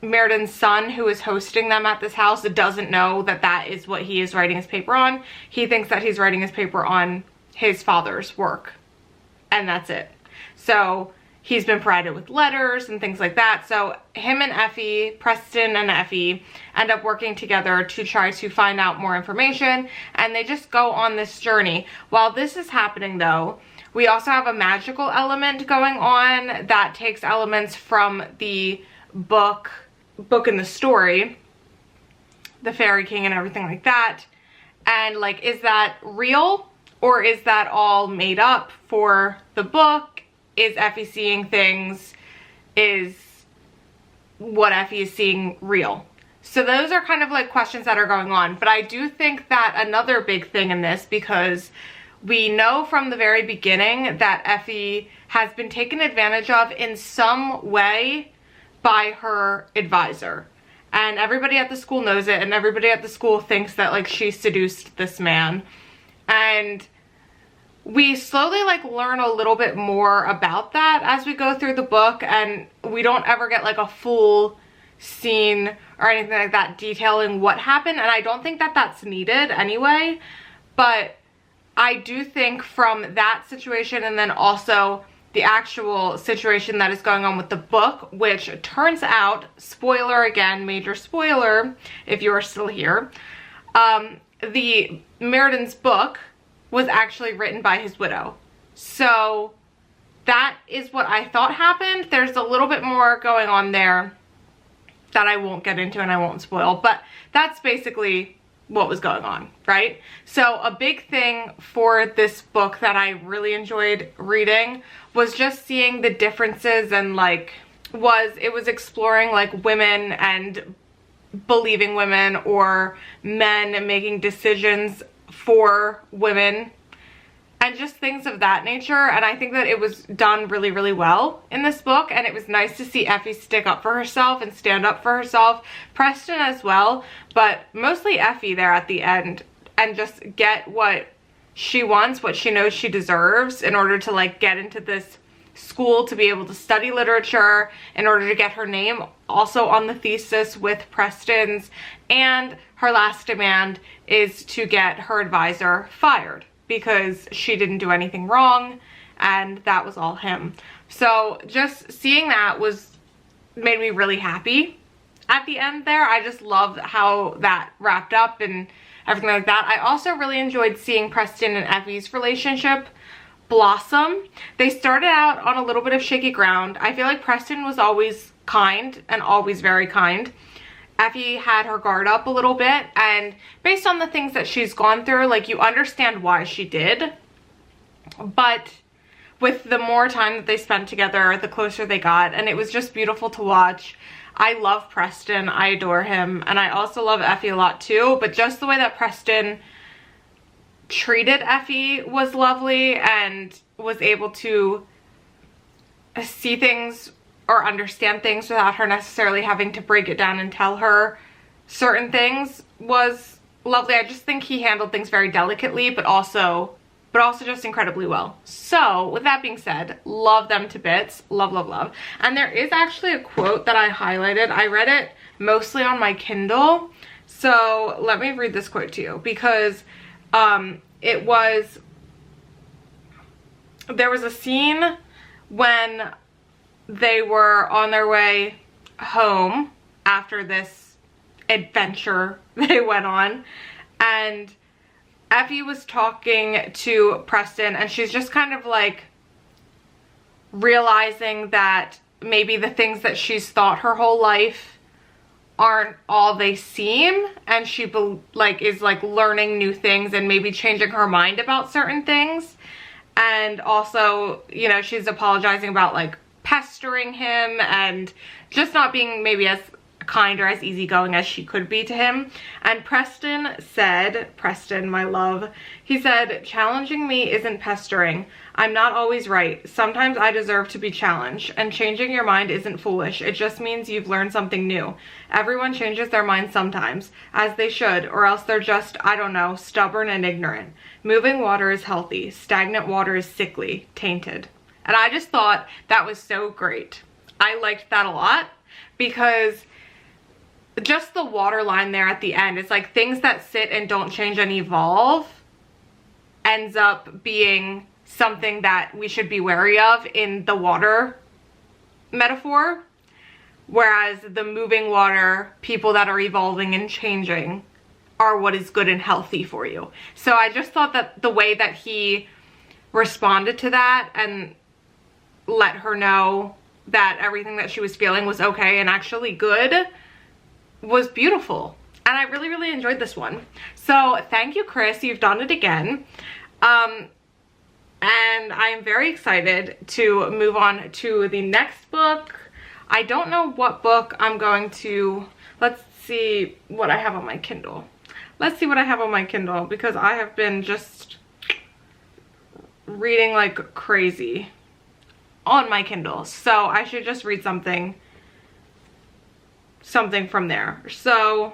Merrin's son, who is hosting them at this house, doesn't know that that is what he is writing his paper on. He thinks that he's writing his paper on his father's work, and that's it. So he's been provided with letters and things like that. So him and Effie, Preston and Effie, end up working together to try to find out more information, and they just go on this journey. While this is happening though, we also have a magical element going on that takes elements from the book in the story, the Fairy King and everything like that. And like, is that real, or is that all made up for the book? Is Effie seeing things? Is what Effie is seeing real? So those are kind of like questions that are going on. But I do think that another big thing in this, because we know from the very beginning that Effie has been taken advantage of in some way by her advisor, and everybody at the school knows it, and everybody at the school thinks that like she seduced this man. And we slowly like learn a little bit more about that as we go through the book, and we don't ever get like a full scene or anything like that detailing what happened, and I don't think that that's needed anyway. But I do think from that situation, and then also the actual situation that is going on with the book, which turns out, spoiler again, major spoiler if you are still here, the Merrin's book was actually written by his widow. So that is what I thought happened. There's a little bit more going on there that I won't get into and I won't spoil, but that's basically what was going on, right? So a big thing for this book that I really enjoyed reading was just seeing the differences, and like it was exploring like women and believing women, or men making decisions for women, and just things of that nature. And I think that it was done really, really well in this book, and it was nice to see Effie stick up for herself and stand up for herself, Preston as well, but mostly Effie there at the end, and just get what she wants, what she knows she deserves, in order to like get into this school, to be able to study literature, in order to get her name also on the thesis with Preston's. And her last demand is to get her advisor fired, because she didn't do anything wrong, and that was all him. So just seeing that made me really happy at the end there. I just loved how that wrapped up and everything like that. I also really enjoyed seeing Preston and Effie's relationship blossom. They started out on a little bit of shaky ground. I feel like Preston was always kind, and always very kind. Effie had her guard up a little bit, and based on the things that she's gone through, like, you understand why she did. But with the more time that they spent together, the closer they got, and it was just beautiful to watch. I love Preston, I adore him, and I also love Effie a lot too, but just the way that Preston treated Effie was lovely and was able to see things or understand things without her necessarily having to break it down and tell her certain things was lovely. I just think he handled things very delicately, but also just incredibly well. So with that being said, love them to bits. Love, love, love. And there is actually a quote that I highlighted. I read it mostly on my Kindle. So let me read this quote to you, because there was a scene when they were on their way home after this adventure they went on, and Effie was talking to Preston, and she's just kind of like realizing that maybe the things that she's thought her whole life aren't all they seem, and she is like learning new things and maybe changing her mind about certain things. And also, you know, she's apologizing about like pestering him and just not being maybe as kind or as easygoing as she could be to him. And Preston said, Preston, my love, he said, challenging me isn't pestering. I'm not always right. Sometimes I deserve to be challenged. And changing your mind isn't foolish. It just means you've learned something new. Everyone changes their mind sometimes, as they should, or else they're just, I don't know, stubborn and ignorant. Moving water is healthy. Stagnant water is sickly, tainted. And I just thought that was so great. I liked that a lot, because just the water line there at the end, it's like things that sit and don't change and evolve ends up being something that we should be wary of in the water metaphor, whereas the moving water, people that are evolving and changing, are what is good and healthy for you. So I just thought that the way that he responded to that and let her know that everything that she was feeling was okay and actually good was beautiful. And I really, really enjoyed this one. So thank you, Chris. You've done it again. And I'm very excited to move on to the next book. I don't know what book I'm going to... Let's see what I have on my Kindle. Let's see what I have on my Kindle, because I have been just reading like crazy on my Kindle. So I should just read something from there. So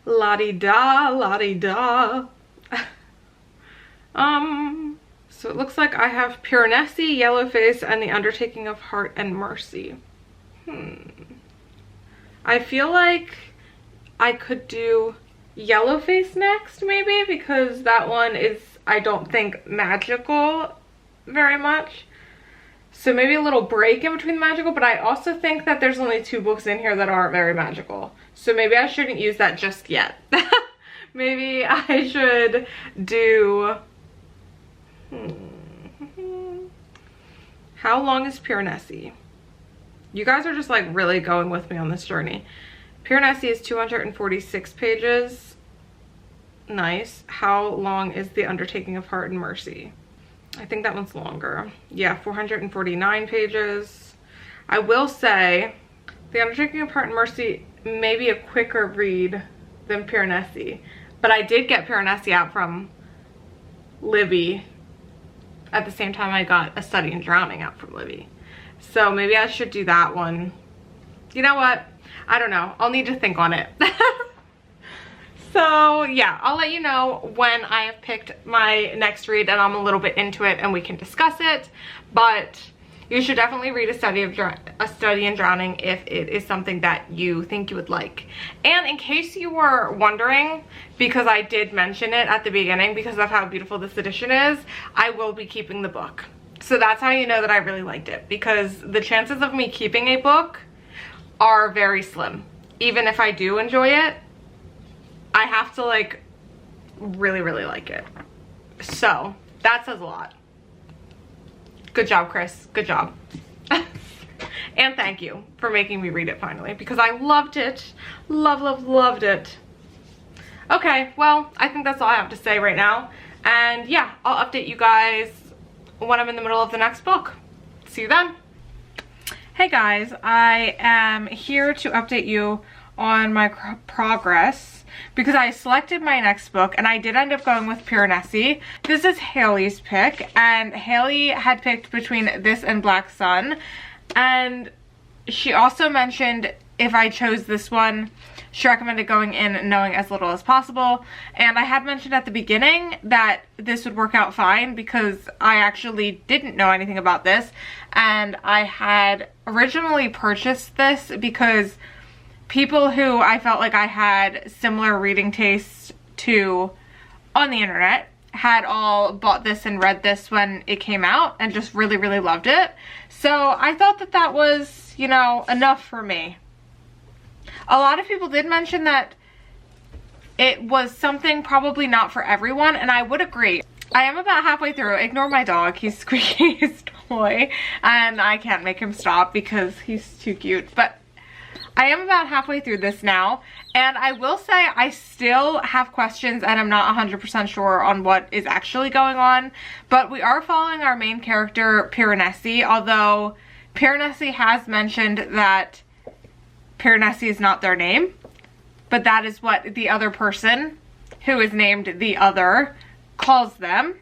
la-di-da, la-di-da. So it looks like I have Piranesi, Yellowface, and the Undertaking of Hart and Mercy. I feel like I could do Yellowface next, maybe, because that one is, I don't think, magical very much. So maybe a little break in between magical, but I also think that there's only 2 books in here that aren't very magical. So maybe I shouldn't use that just yet. Maybe I should do... How long is Piranesi? You guys are just like really going with me on this journey. Piranesi is 246 pages. Nice. How long is the Undertaking of Hart and Mercy? I think that one's longer. Yeah, 449 pages. I will say the Undertaking of Hart and Mercy may be a quicker read than Piranesi, but I did get Piranesi out from Libby at the same time I got A Study in Drowning out from Libby. So maybe I should do that one. You know what? I don't know. I'll need to think on it. So yeah, I'll let you know when I have picked my next read and I'm a little bit into it and we can discuss it. But you should definitely read A Study in Drowning if it is something that you think you would like. And in case you were wondering, because I did mention it at the beginning because of how beautiful this edition is, I will be keeping the book. So that's how you know that I really liked it, because the chances of me keeping a book are very slim. Even if I do enjoy it, I have to like really, really like it. So that says a lot. Good job, Chris. Good job. And thank you for making me read it finally, because I loved it. Loved it. Okay, well, I think that's all I have to say right now. And yeah, I'll update you guys when I'm in the middle of the next book. See you then. Hey guys, I am here to update you on my progress because I selected my next book and I did end up going with Piranesi. This is Haley's pick, and Haley had picked between this and Black Sun, and she also mentioned if I chose this one, she recommended going in knowing as little as possible. And I had mentioned at the beginning that this would work out fine because I actually didn't know anything about this. And I had originally purchased this because people who I felt like I had similar reading tastes to on the internet had all bought this and read this when it came out and just really, really loved it. So I thought that that was, you know, enough for me. A lot of people did mention that it was something probably not for everyone, and I would agree. I am about halfway through. Ignore my dog. He's squeaking his toy, and I can't make him stop because he's too cute. But I am about halfway through this now, and I will say I still have questions, and I'm not 100% sure on what is actually going on. But we are following our main character, Piranesi, although Piranesi has mentioned that Piranesi is not their name, but that is what the other person, who is named the Other, calls them.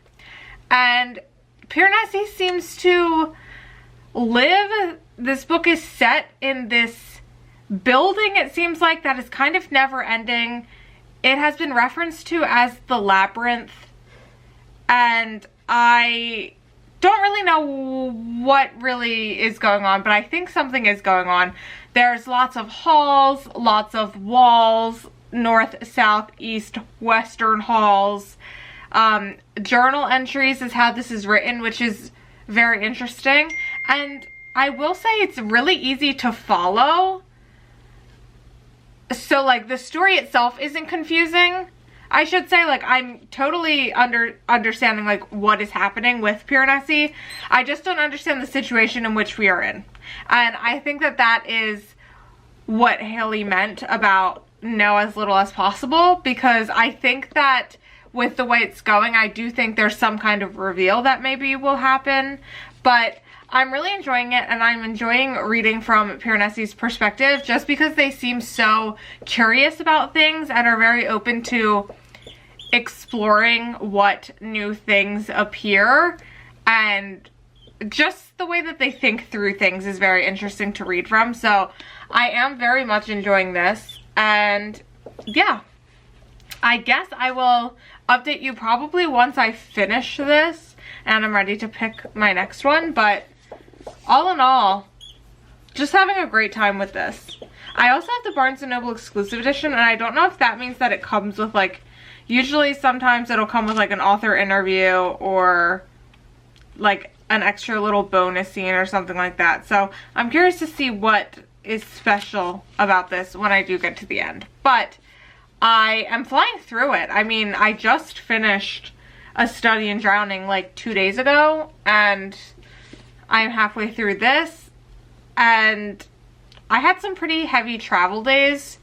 And Piranesi seems to live, this book is set in this building, it seems like, that is kind of never ending. It has been referenced to as the Labyrinth, and I don't really know what really is going on, but I think something is going on. There's lots of halls, lots of walls, north, south, east, western halls. Journal entries is how this is written, which is very interesting. And I will say it's really easy to follow. So like the story itself isn't confusing. I should say, like, I'm totally understanding like what is happening with Piranesi. I just don't understand the situation in which we are in. And I think that that is what Haley meant about know as little as possible, because I think that with the way it's going, I do think there's some kind of reveal that maybe will happen. But I'm really enjoying it, and I'm enjoying reading from Piranesi's perspective just because they seem so curious about things and are very open to exploring what new things appear, and just the way that they think through things is very interesting to read from. So I am very much enjoying this, and yeah, I guess I will update you probably once I finish this and I'm ready to pick my next one. But all in all, just having a great time with this. I also have the Barnes & Noble exclusive edition, and I don't know if that means that it comes with like, usually sometimes it'll come with like an author interview or like an extra little bonus scene or something like that. So I'm curious to see what is special about this when I do get to the end. But I am flying through it. I mean, I just finished A Study in Drowning like 2 days ago, and I'm halfway through this, and I had some pretty heavy travel days,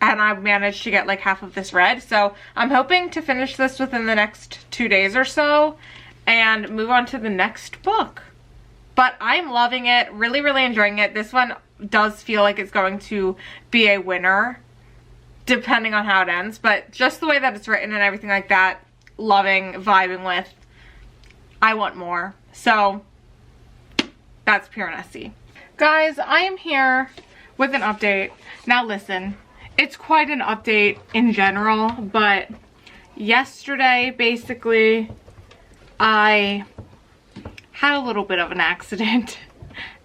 and I managed to get like half of this read. So I'm hoping to finish this within the next 2 days or so and move on to the next book. But I'm loving it, really, really enjoying it. This one does feel like it's going to be a winner, depending on how it ends. But just the way that it's written and everything like that, loving, vibing with. I want more. So that's Piranesi. Guys, I am here with an update. Now listen, it's quite an update in general, but yesterday, basically, I had a little bit of an accident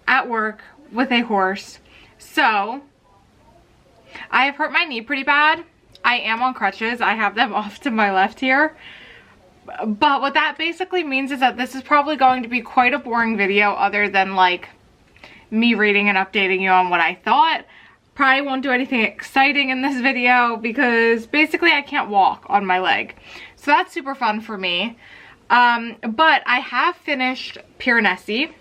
at work with a horse. So I have hurt my knee pretty bad. I am on crutches. I have them off to my left here. But what that basically means is that this is probably going to be quite a boring video, other than like me reading and updating you on what I thought. Probably won't do anything exciting in this video because basically I can't walk on my leg. So that's super fun for me. But I have finished Piranesi.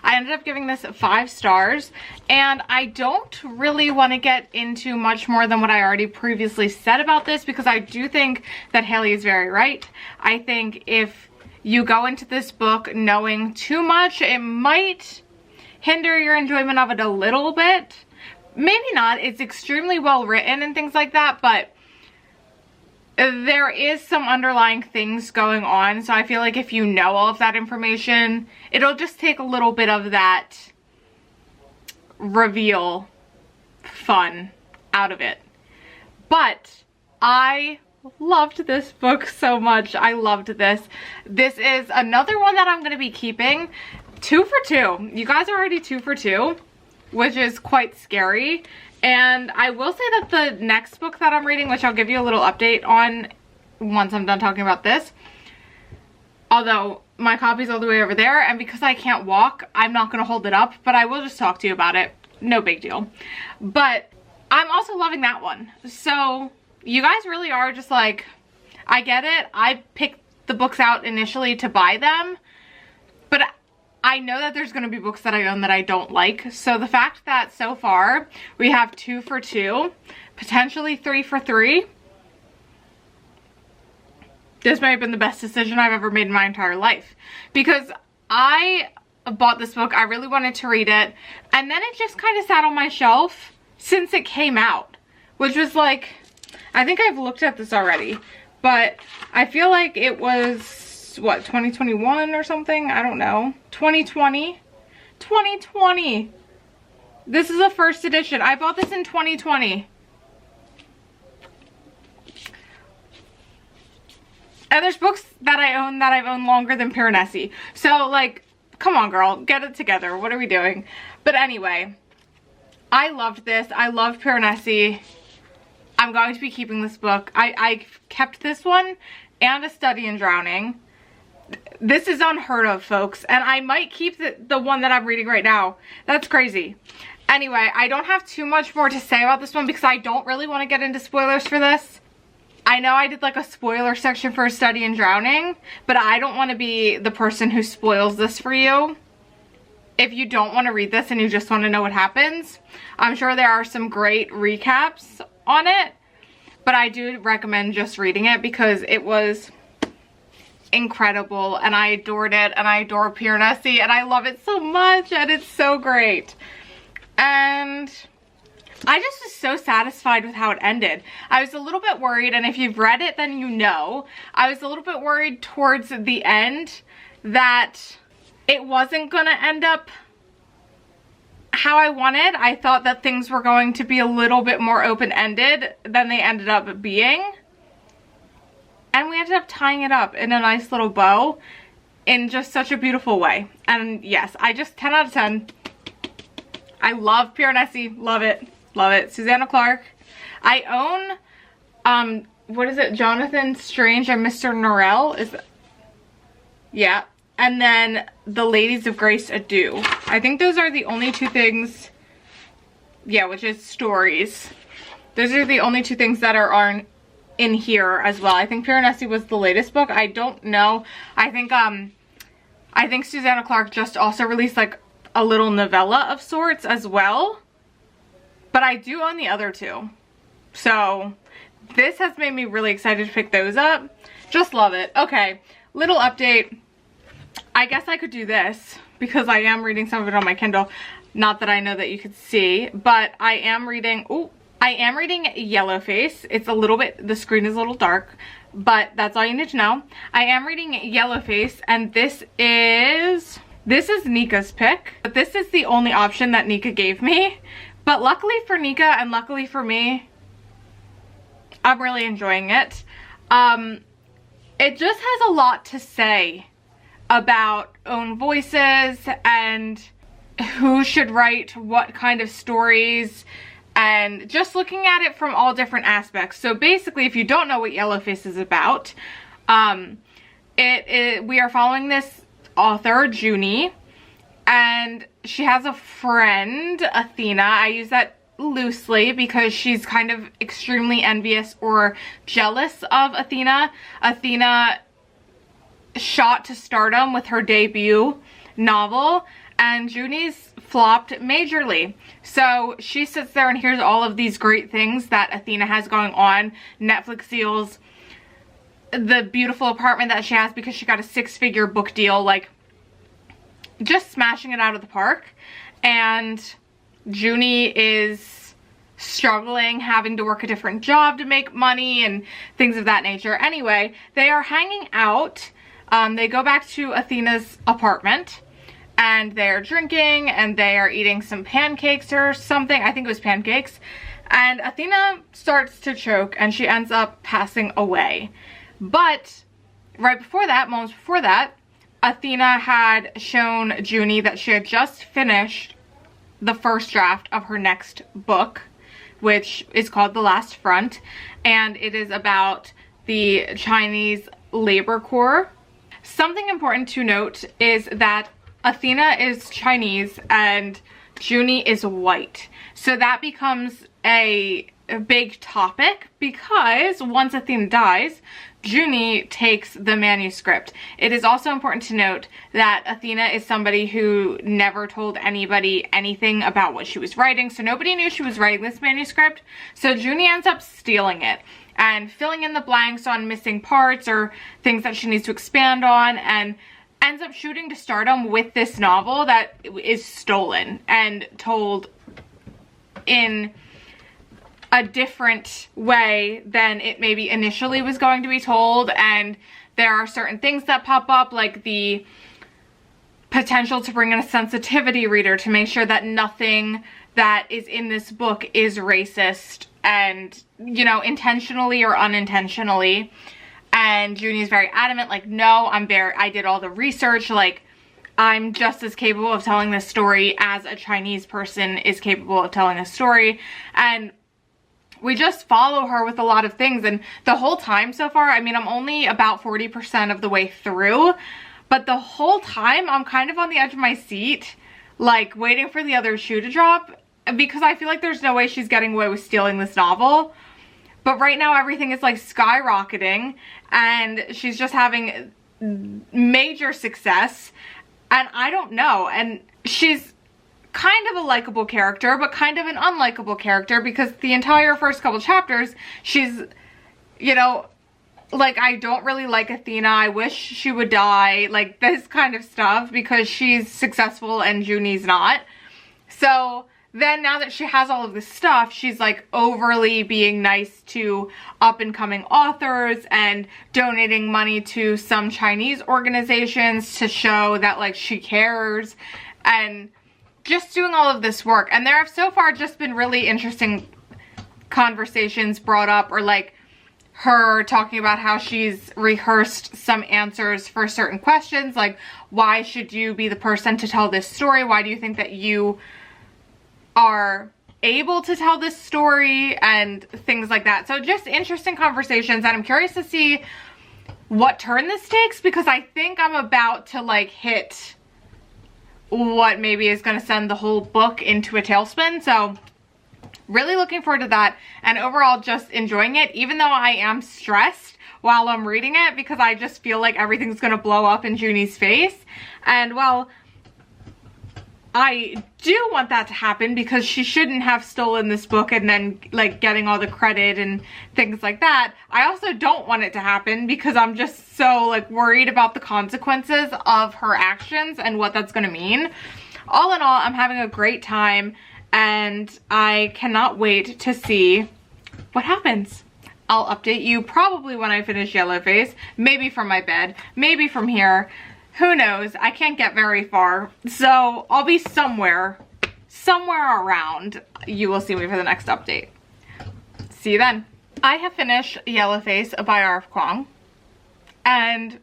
I ended up giving this 5 stars, and I don't really want to get into much more than what I already previously said about this, because I do think that Haley is very right. I think if you go into this book knowing too much, it might hinder your enjoyment of it a little bit. Maybe not. It's extremely well written and things like that, but there is some underlying things going on. So I feel like if you know all of that information, it'll just take a little bit of that reveal fun out of it. But I loved this book so much. I loved this. This is another one that I'm going to be keeping. 2 for 2. You guys are already 2 for 2, which is quite scary. And I will say that the next book that I'm reading, which I'll give you a little update on once I'm done talking about this, although my copy's all the way over there, and because I can't walk, I'm not going to hold it up, but I will just talk to you about it. No big deal. But I'm also loving that one. So you guys really are just like, I get it. I picked the books out initially to buy them, but I know that there's going to be books that I own that I don't like. So the fact that so far we have 2 for 2, potentially 3 for 3, this may have been the best decision I've ever made in my entire life. Because I bought this book, I really wanted to read it, and then it just kind of sat on my shelf since it came out. Which was like, I think I've looked at this already, but I feel like it was, what, 2021 or something? I don't know. 2020? 2020! This is a first edition. I bought this in 2020. And there's books that I own that I've owned longer than Piranesi. So, like, come on, girl. Get it together. What are we doing? But anyway, I loved this. I love Piranesi. I'm going to be keeping this book. I kept this one and A Study in Drowning. This is unheard of, folks. And I might keep the one that I'm reading right now. That's crazy. Anyway, I don't have too much more to say about this one because I don't really want to get into spoilers for this. I know I did like a spoiler section for A Study in Drowning, but I don't want to be the person who spoils this for you. If you don't want to read this and you just want to know what happens, I'm sure there are some great recaps on it, but I do recommend just reading it because it was incredible and I adored it, and I adore Piranesi and I love it so much and it's so great. And I just was so satisfied with how it ended. I was a little bit worried, and if you've read it then you know, I was a little bit worried towards the end that it wasn't gonna end up how I wanted. I thought that things were going to be a little bit more open-ended than they ended up being. And we ended up tying it up in a nice little bow in just such a beautiful way. And yes, I just 10 out of 10. I love Piranesi. Love it. Love it. Susanna Clarke. I own, what is it? Jonathan Strange and Mr. Norrell. Is that? Yeah. And then The Ladies of Grace Adieu. I think those are the only 2 things. Yeah, which is stories. Those are the only 2 things that are in here as well. I think Piranesi was the latest book. I don't know. I think Susanna Clarke just also released like a little novella of sorts as well. But I do own the other 2. So this has made me really excited to pick those up. Just love it. Okay, little update. I guess I could do this because I am reading some of it on my Kindle. Not that I know that you could see, but I am reading, Yellowface. It's a little bit, the screen is a little dark, but that's all you need to know. I am reading Yellowface, and this is Nika's pick, but this is the only option that Nika gave me. But luckily for Nika and luckily for me, I'm really enjoying it. It just has a lot to say about own voices and who should write what kind of stories, and just looking at it from all different aspects. So basically, if you don't know what Yellowface is about, we are following this author, Junie, and she has a friend, Athena. I use that loosely because she's kind of extremely envious or jealous of Athena. Athena shot to stardom with her debut novel, and Junie's flopped majorly. So she sits there and hears all of these great things that Athena has going on. Netflix deals, the beautiful apartment that she has because she got a 6-figure book deal, like just smashing it out of the park. and Junie is struggling, having to work a different job to make money and things of that nature. Anyway, they are hanging out. They go back to Athena's apartment and they're drinking and they are eating some pancakes or something. I think it was pancakes. And Athena starts to choke and she ends up passing away. But right before that, moments before that, Athena had shown Junie that she had just finished the first draft of her next book, which is called The Last Front, and it is about the Chinese Labor Corps. Something important to note is that Athena is Chinese and Junie is white. So that becomes a big topic because once Athena dies, Junie takes the manuscript. It is also important to note that Athena is somebody who never told anybody anything about what she was writing, so nobody knew she was writing this manuscript. So Junie ends up stealing it and filling in the blanks on missing parts or things that she needs to expand on, and ends up shooting to stardom with this novel that is stolen and told in a different way than it maybe initially was going to be told. And there are certain things that pop up, like the potential to bring in a sensitivity reader to make sure that nothing that is in this book is racist, and, you know, intentionally or unintentionally. And Junie's very adamant, like, no, I did all the research, like, I'm just as capable of telling this story as a Chinese person is capable of telling a story. And we just follow her with a lot of things, and the whole time so far, I mean, I'm only about 40% of the way through, but the whole time I'm kind of on the edge of my seat, like waiting for the other shoe to drop, because I feel like there's no way she's getting away with stealing this novel. But right now everything is like skyrocketing and she's just having major success, and I don't know. And she's kind of a likable character, but kind of an unlikable character, because the entire first couple chapters, she's, you know, like, I don't really like Athena, I wish she would die, like this kind of stuff, because she's successful and Junie's not. So then now that she has all of this stuff, she's like overly being nice to up and coming authors and donating money to some Chinese organizations to show that like she cares, and just doing all of this work. And there have so far just been really interesting conversations brought up, or like her talking about how she's rehearsed some answers for certain questions, like, why should you be the person to tell this story? Why do you think that you are able to tell this story, and things like that. So just interesting conversations, and I'm curious to see what turn this takes, because I think I'm about to like hit what maybe is going to send the whole book into a tailspin. So really looking forward to that, and overall just enjoying it, even though I am stressed while I'm reading it, because I just feel like everything's going to blow up in Junie's face. And well, I do want that to happen, because she shouldn't have stolen this book and then like getting all the credit and things like that. I also don't want it to happen, because I'm just so like worried about the consequences of her actions and what that's going to mean. All in all, I'm having a great time, and I cannot wait to see what happens. I'll update you probably when I finish Yellowface, maybe from my bed, maybe from here. Who knows? I can't get very far, so I'll be somewhere around. You will see me for the next update. See you then. I have finished Yellowface by R.F. Kuang, and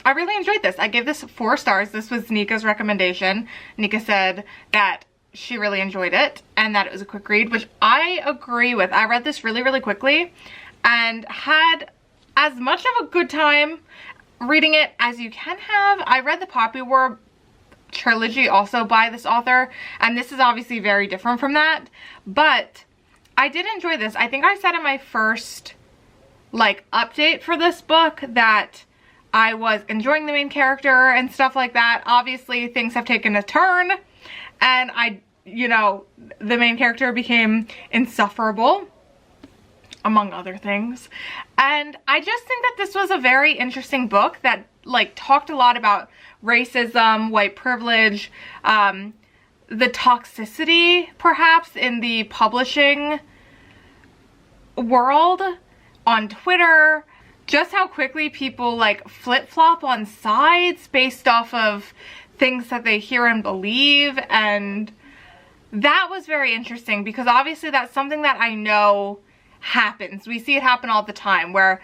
I really enjoyed this. I gave this 4 stars. This was Nika's recommendation. Nika said that she really enjoyed it and that it was a quick read, which I agree with. I read this really, really quickly and had as much of a good time reading it as you can have. I read the Poppy War trilogy also by this author, and this is obviously very different from that, but I did enjoy this. I think I said in my first like update for this book that I was enjoying the main character and stuff like that. Obviously things have taken a turn, and you know, the main character became insufferable, among other things. And I just think that this was a very interesting book that like talked a lot about racism, white privilege, the toxicity perhaps in the publishing world on Twitter, just how quickly people like flip-flop on sides based off of things that they hear and believe. And that was very interesting because obviously that's something that I know happens. We see it happen all the time where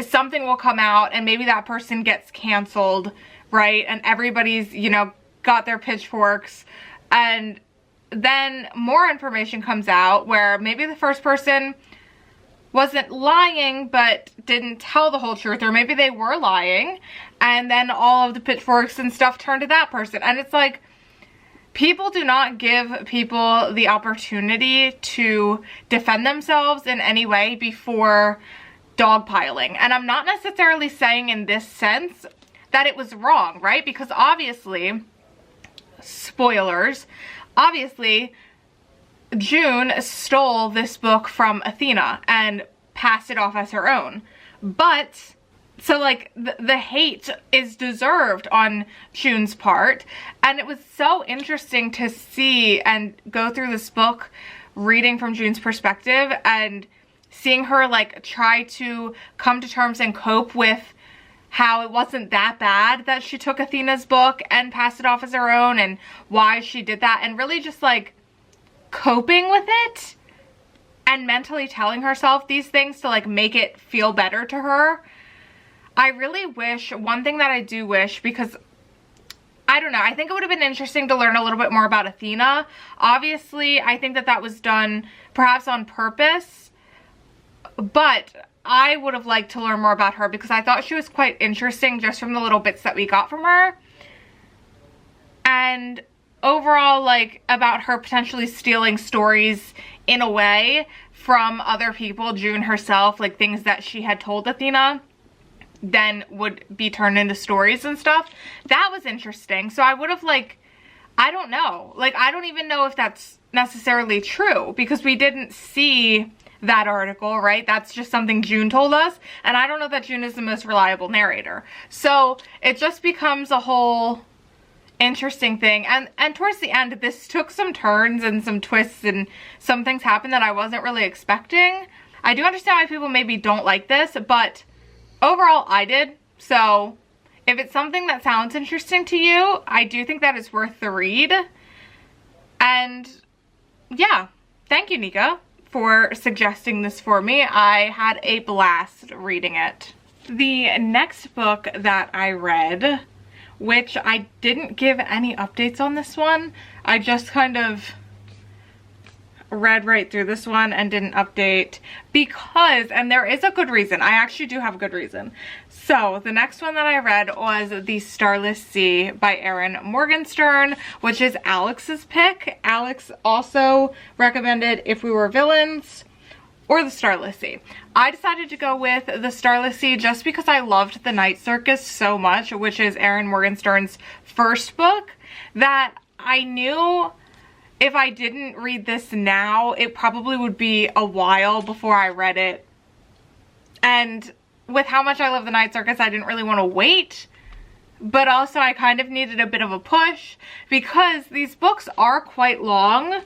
something will come out and maybe that person gets canceled, right? And everybody's, you know, got their pitchforks, and then more information comes out where maybe the first person wasn't lying but didn't tell the whole truth, or maybe they were lying, and then all of the pitchforks and stuff turned to that person. And it's like, people do not give people the opportunity to defend themselves in any way before dogpiling. And I'm not necessarily saying in this sense that it was wrong, right? Because obviously, spoilers, obviously June stole this book from Athena and passed it off as her own. But so like the hate is deserved on June's part, and it was so interesting to see and go through this book reading from June's perspective and seeing her like try to come to terms and cope with how it wasn't that bad that she took Athena's book and passed it off as her own, and why she did that, and really just like coping with it and mentally telling herself these things to like make it feel better to her. I really wish, one thing that I do wish, because I don't know, I think it would have been interesting to learn a little bit more about Athena. Obviously, I think that that was done perhaps on purpose, but I would have liked to learn more about her because I thought she was quite interesting just from the little bits that we got from her. And overall, like, about her potentially stealing stories in a way from other people, June herself, like things that she had told Athena then would be turned into stories and stuff. That was interesting. So I would have, like, I don't know. Like, I don't even know if that's necessarily true because we didn't see that article, right? That's just something June told us, and I don't know that June is the most reliable narrator. So it just becomes a whole interesting thing. And towards the end, this took some turns and some twists, and some things happened that I wasn't really expecting. I do understand why people maybe don't like this, but overall I did. So if it's something that sounds interesting to you, I do think that it's worth the read. And yeah, thank you, Nika, for suggesting this for me. I had a blast reading it. The next book that I read, which I didn't give any updates on this one, I just kind of read right through this one and didn't update because, and there is a good reason, I actually do have a good reason. So the next one that I read was The Starless Sea by Erin Morgenstern, which is Alex's pick. Alex also recommended If We Were Villains or The Starless Sea. I decided to go with The Starless Sea just because I loved The Night Circus so much, which is Erin Morgenstern's first book, that I knew if I didn't read this now, it probably would be a while before I read it. And with how much I love The Night Circus, I didn't really want to wait. But also I kind of needed a bit of a push because these books are quite long.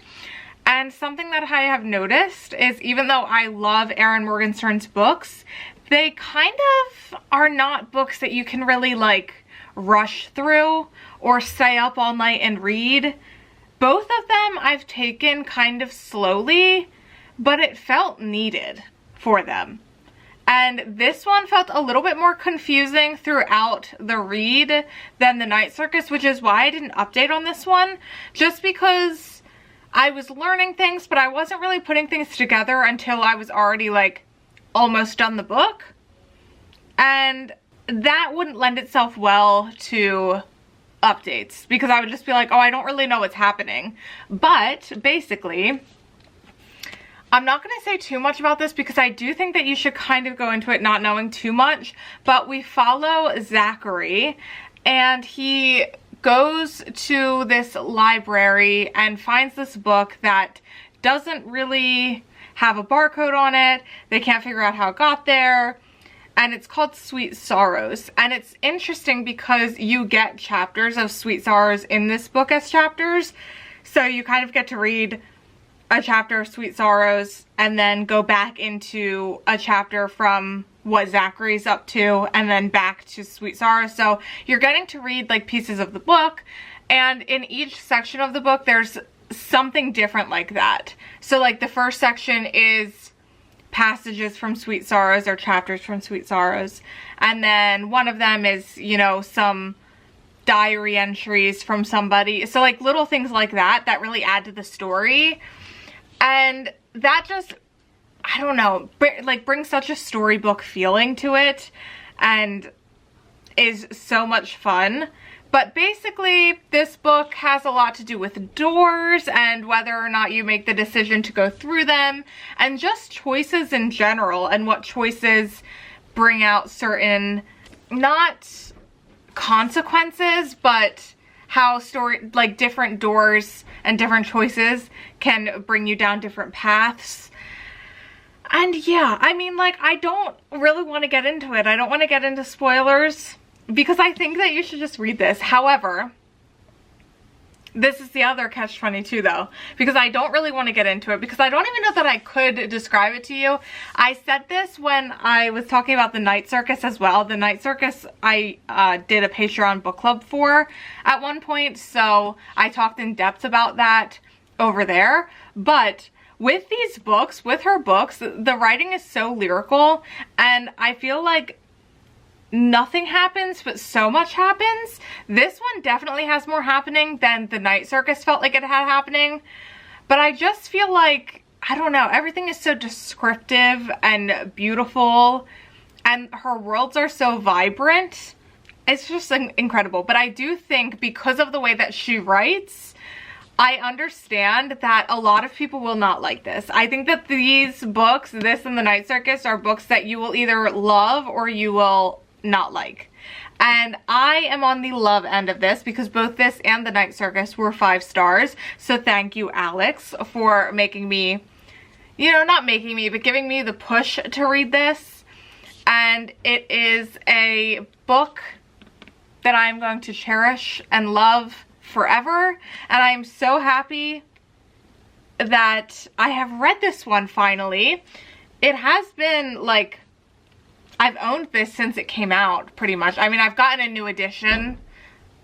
And something that I have noticed is, even though I love Erin Morgenstern's books, they kind of are not books that you can really like rush through or stay up all night and read. Both of them I've taken kind of slowly, but it felt needed for them. And this one felt a little bit more confusing throughout the read than The Night Circus, which is why I didn't update on this one. Just because I was learning things, but I wasn't really putting things together until I was already like almost done the book. And that wouldn't lend itself well to updates because I would just be like, oh, I don't really know what's happening. But basically, I'm not going to say too much about this because I do think that you should kind of go into it not knowing too much, but we follow Zachary, and he goes to this library and finds this book that doesn't really have a barcode on it. They can't figure out how it got there. and it's called Sweet Sorrows. And it's interesting because you get chapters of Sweet Sorrows in this book as chapters. So you kind of get to read a chapter of Sweet Sorrows and then go back into a chapter from what Zachary's up to and then back to Sweet Sorrows. So you're getting to read like pieces of the book, and in each section of the book there's something different like that. So like the first section is passages from Sweet Sorrows or chapters from Sweet Sorrows, and then one of them is, you know, some diary entries from somebody. So like little things like that that really add to the story, and that just, I don't know, like brings such a storybook feeling to it and is so much fun. But basically, this book has a lot to do with doors and whether or not you make the decision to go through them, and just choices in general, and what choices bring out certain, not consequences, but how like different doors and different choices can bring you down different paths. And yeah, I mean, like, I don't really want to get into it. I don't want to get into spoilers, because I think that you should just read this. However, this is the other catch-22 though, because I don't really want to get into it, because I don't even know that I could describe it to you. I said this when I was talking about the Night Circus as well. The Night Circus I did a Patreon book club for at one point, so I talked in depth about that over there. But with these books, with her books, the writing is so lyrical, and I feel like nothing happens, but so much happens. This one definitely has more happening than the Night Circus felt like it had happening. But I just feel like, I don't know, everything is so descriptive and beautiful, and her worlds are so vibrant. It's just incredible. But I do think because of the way that she writes, I understand that a lot of people will not like this. I think that these books, this and the Night Circus, are books that you will either love or you will not like. And I am on the love end of this, because both this and the Night Circus were 5 stars. So thank you, Alex, for making me, you know, not making me, but giving me the push to read this. And it is a book that I'm going to cherish and love forever. And I'm so happy that I have read this one finally. It has been like, I've owned this since it came out, pretty much. I mean, I've gotten a new edition,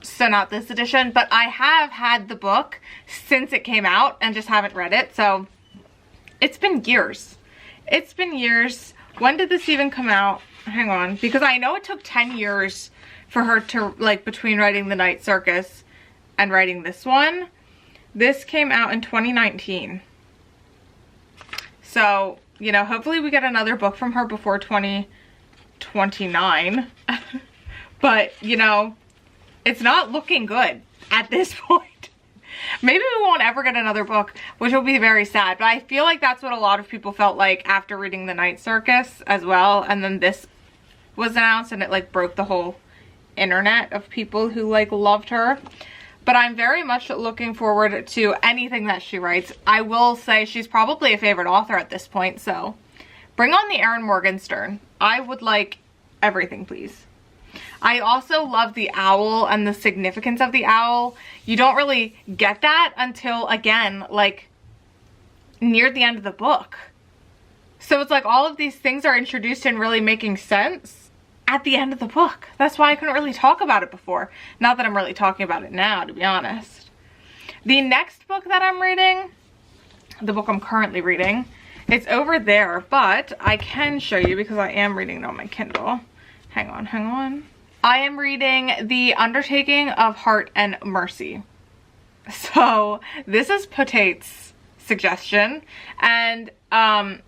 so not this edition, but I have had the book since it came out and just haven't read it. So it's been years. It's been years. When did this even come out? Hang on, because I know it took 10 years for her to, like, between writing the Night Circus and writing this one. This came out in 2019. So, you know, hopefully we get another book from her before 2029. But, you know, it's not looking good at this point. Maybe we won't ever get another book, which will be very sad. But I feel like that's what a lot of people felt like after reading the Night Circus as well. And then this was announced, and it like broke the whole internet of people who like loved her. But I'm very much looking forward to anything that she writes. I will say she's probably a favorite author at this point, so bring on the Erin Morgenstern. I would like everything, please. I also love the owl and the significance of the owl. You don't really get that until, again, like near the end of the book. So it's like all of these things are introduced and really making sense at the end of the book. That's why I couldn't really talk about it before. Not that I'm really talking about it now, to be honest. The next book that I'm reading, the book I'm currently reading, it's over there, but I can show you because I am reading it on my Kindle. Hang on, hang on. I am reading The Undertaking of Hart and Mercy. So this is Potate's suggestion, and the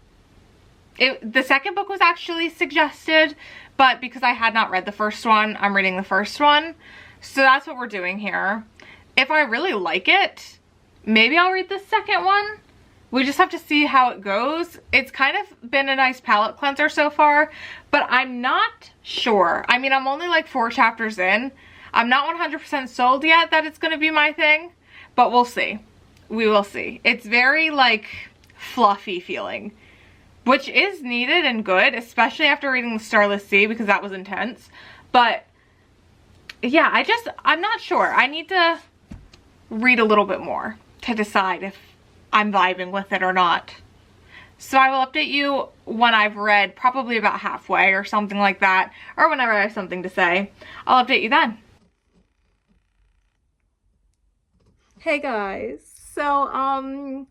second book was actually suggested, but because I had not read the first one, I'm reading the first one. So that's what we're doing here. If I really like it, maybe I'll read the second one. We just have to see how it goes. It's kind of been a nice palate cleanser so far, but I'm not sure. I mean, I'm only like 4 chapters in. I'm not 100% sold yet that it's going to be my thing, but we'll see. We will see. It's very like fluffy feeling. which is needed and good, especially after reading the Starless Sea, because that was intense. But yeah, I'm not sure. I need to read a little bit more to decide if I'm vibing with it or not. So I will update you when I've read, probably about halfway or something like that, or whenever I have something to say. I'll update you then. Hey guys, so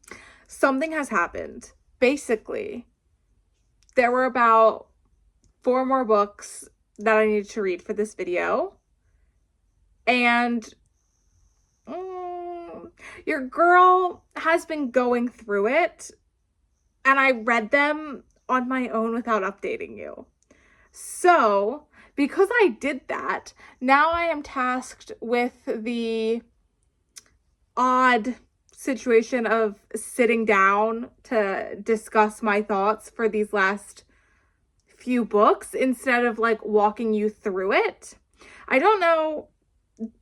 something has happened. Basically, there were about 4 more books that I needed to read for this video, and your girl has been going through it, and I read them on my own without updating you. So, because I did that, now I am tasked with the odd situation of sitting down to discuss my thoughts for these last few books instead of like walking you through it. I don't know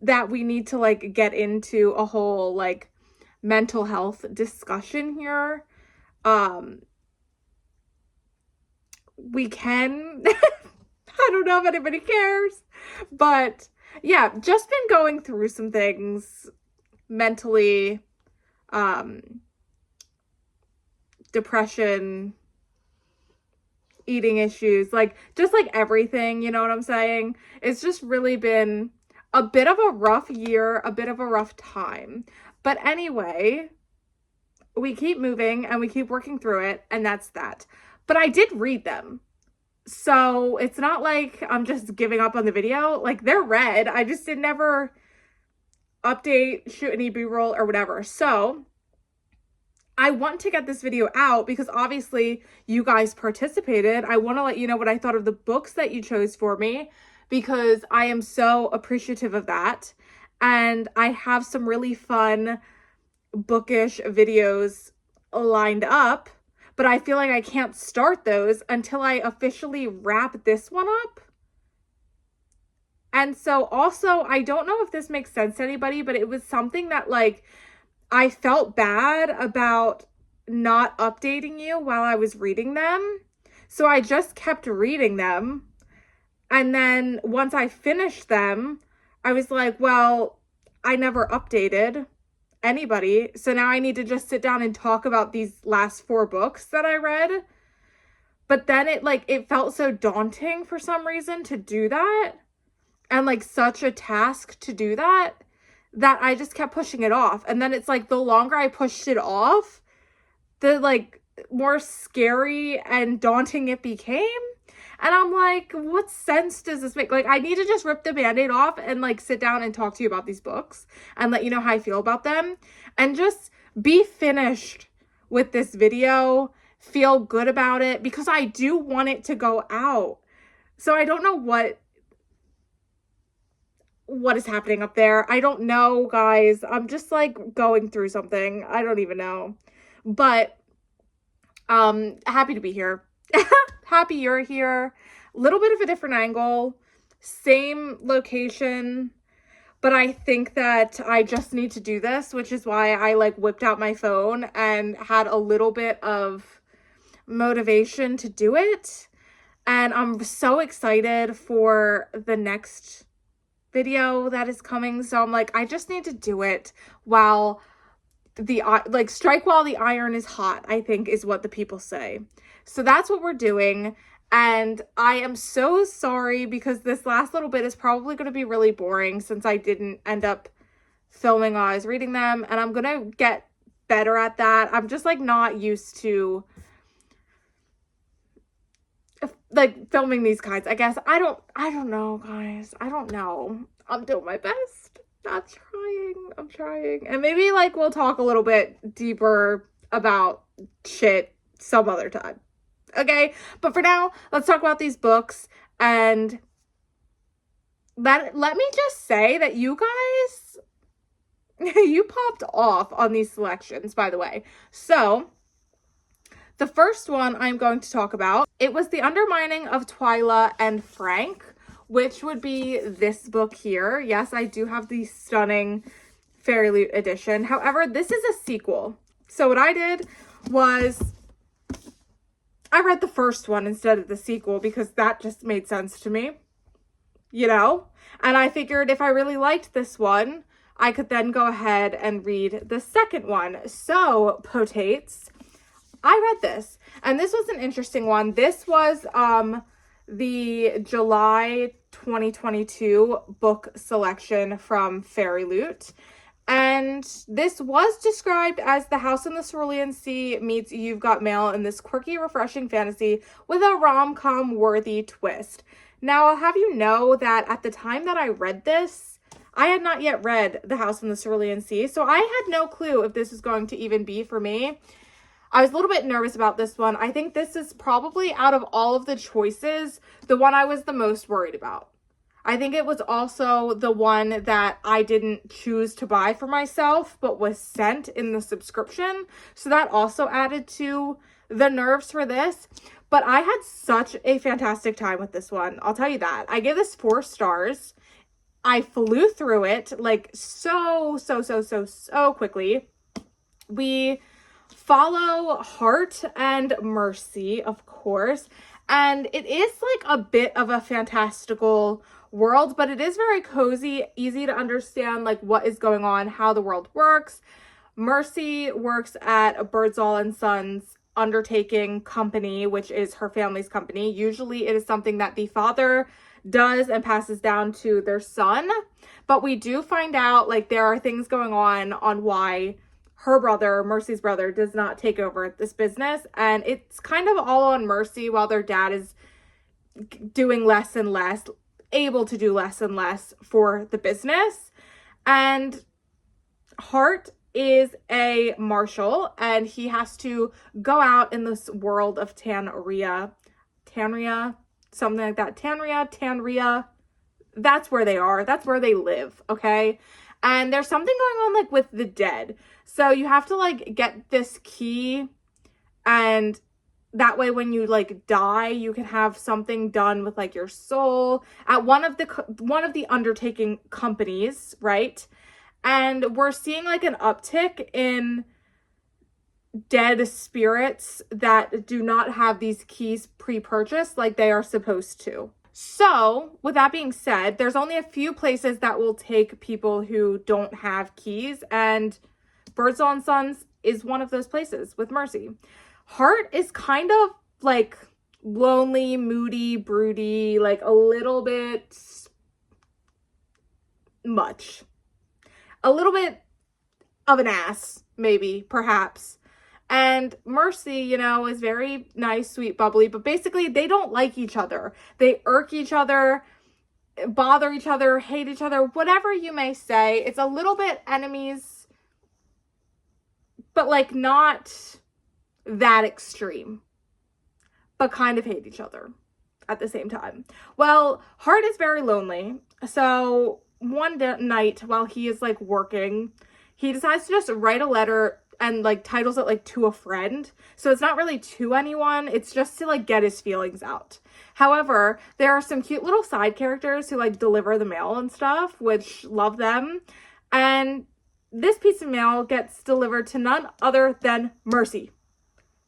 that we need to like get into a whole like mental health discussion here. We can I don't know if anybody cares, but yeah, just been going through some things mentally, depression, eating issues, like just like everything, you know what I'm saying? It's just really been a bit of a rough year, a bit of a rough time. But anyway, we keep moving and we keep working through it, and that's that. But I did read them. So it's not like I'm just giving up on the video. Like, they're read. I just did never update, shoot any B-roll or whatever. So I want to get this video out because obviously you guys participated. I want to let you know what I thought of the books that you chose for me, because I am so appreciative of that. And I have some really fun bookish videos lined up, but I feel like I can't start those until I officially wrap this one up. And so also, I don't know if this makes sense to anybody, but it was something that like I felt bad about not updating you while I was reading them. So I just kept reading them. And then once I finished them, I was like, well, I never updated anybody. So now I need to just sit down and talk about these last 4 books that I read. But then it felt so daunting for some reason to do that. And like such a task to do that I just kept pushing it off. And then it's like the longer I pushed it off, the like more scary and daunting it became. And I'm like, what sense does this make? Like, I need to just rip the Band-Aid off and like sit down and talk to you about these books and let you know how I feel about them and just be finished with this video, feel good about it, because I do want it to go out. So I don't know what is happening up there. I don't know, guys. I'm just like going through something. I don't even know. But happy to be here. Happy you're here. A little bit of a different angle, same location, but I think that I just need to do this, which is why I like whipped out my phone and had a little bit of motivation to do it. And I'm so excited for the next video that is coming. So I'm like, I just need to do it while strike while the iron is hot, I think is what the people say. So that's what we're doing. And I am so sorry because this last little bit is probably going to be really boring since I didn't end up filming while I was reading them. And I'm going to get better at that. I'm just like not used to like filming these kinds. I guess I don't know, guys. I don't know. I'm doing my best. I'm trying. And maybe like we'll talk a little bit deeper about shit some other time. Okay? But for now, let's talk about these books. And let me just say that you guys, you popped off on these selections, by the way. So the first one I'm going to talk about, it was The Undermining of Twyla and Frank, which would be this book here. Yes, I do have the stunning Fairy Loot edition. However, this is a sequel. So what I did was I read the first one instead of the sequel because that just made sense to me, you know? And I figured if I really liked this one, I could then go ahead and read the second one. So, potates, I read this, and this was an interesting one. This was the July 2022 book selection from Fairy Loot. And this was described as The House in the Cerulean Sea meets You've Got Mail in this quirky, refreshing fantasy with a rom-com worthy twist. Now, I'll have you know that at the time that I read this, I had not yet read The House in the Cerulean Sea, so I had no clue if this was going to even be for me. I was a little bit nervous about this one. I think this is probably, out of all of the choices, the one I was the most worried about. I think it was also the one that I didn't choose to buy for myself, but was sent in the subscription. So that also added to the nerves for this. But I had such a fantastic time with this one. I'll tell you that. I gave this 4 stars. I flew through it like so quickly. We follow Hart and Mercy, of course. And it is like a bit of a fantastical world, but it is very cozy, easy to understand like what is going on, how the world works. Mercy works at Birdsall and Sons Undertaking company, which is her family's company. Usually it is something that the father does and passes down to their son, but we do find out like there are things going on why her brother, Mercy's brother, does not take over this business, and it's kind of all on Mercy while their dad is doing less and less, able to do less and less for the business. And Hart is a marshal, and he has to go out in this world of Tanria, something like that. Tanria. That's where they are. That's where they live, okay? And there's something going on like with the dead. So you have to like get this key, and that way when you like die, you can have something done with like your soul at one of the Undertaking companies, right? And we're seeing like an uptick in dead spirits that do not have these keys pre-purchased like they are supposed to. So, with that being said, there's only a few places that will take people who don't have keys, and Birdsall and Sons is one of those places with Mercy. Hart is kind of like lonely, moody, broody, like a little bit much. A little bit of an ass, maybe, perhaps. And Mercy, you know, is very nice, sweet, bubbly, but basically they don't like each other. They irk each other, bother each other, hate each other, whatever you may say. It's a little bit enemies, but like not that extreme, but kind of hate each other at the same time. Well, Hart is very lonely. So one night while he is like working, he decides to just write a letter and like titles it like to a friend. So it's not really to anyone. It's just to like get his feelings out. However, there are some cute little side characters who like deliver the mail and stuff, which love them. And this piece of mail gets delivered to none other than Mercy.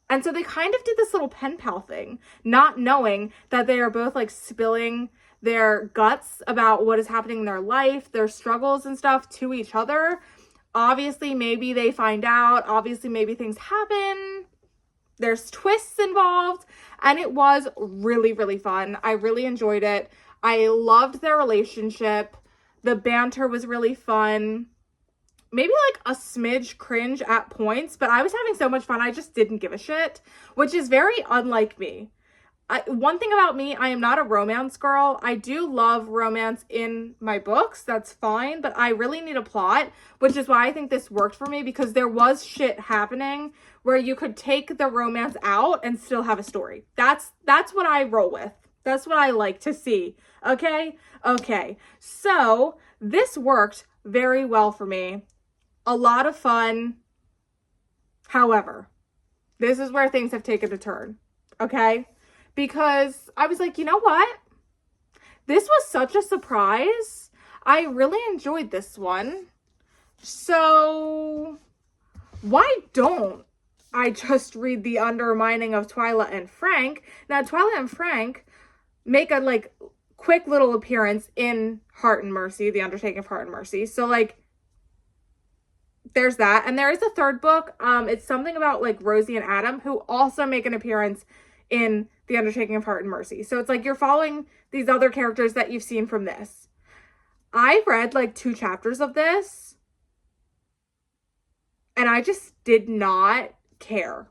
And so they kind of did this little pen pal thing, not knowing that they are both like spilling their guts about what is happening in their life, their struggles and stuff to each other. Obviously, maybe they find out. Obviously, maybe things happen. There's twists involved. And it was really, really fun. I really enjoyed it. I loved their relationship. The banter was really fun. Maybe like a smidge cringe at points, but I was having so much fun. I just didn't give a shit, which is very unlike me. One thing about me, I am not a romance girl. I do love romance in my books. That's fine. But I really need a plot, which is why I think this worked for me, because there was shit happening where you could take the romance out and still have a story. That's what I roll with. That's what I like to see. Okay? Okay. So this worked very well for me. A lot of fun. However, this is where things have taken a turn. Okay? Because I was like, you know what? This was such a surprise. I really enjoyed this one. So why don't I just read the undermining of Twyla and Frank. Now, Twyla and Frank make a, like, quick little appearance in Hart and Mercy, the Undertaking of Hart and Mercy. So, like, there's that. And there is a third book. It's something about, like, Rosie and Adam, who also make an appearance in the Undertaking of Hart and Mercy. So it's like you're following these other characters that you've seen from this. I read, like, 2 chapters of this, and I just did not care.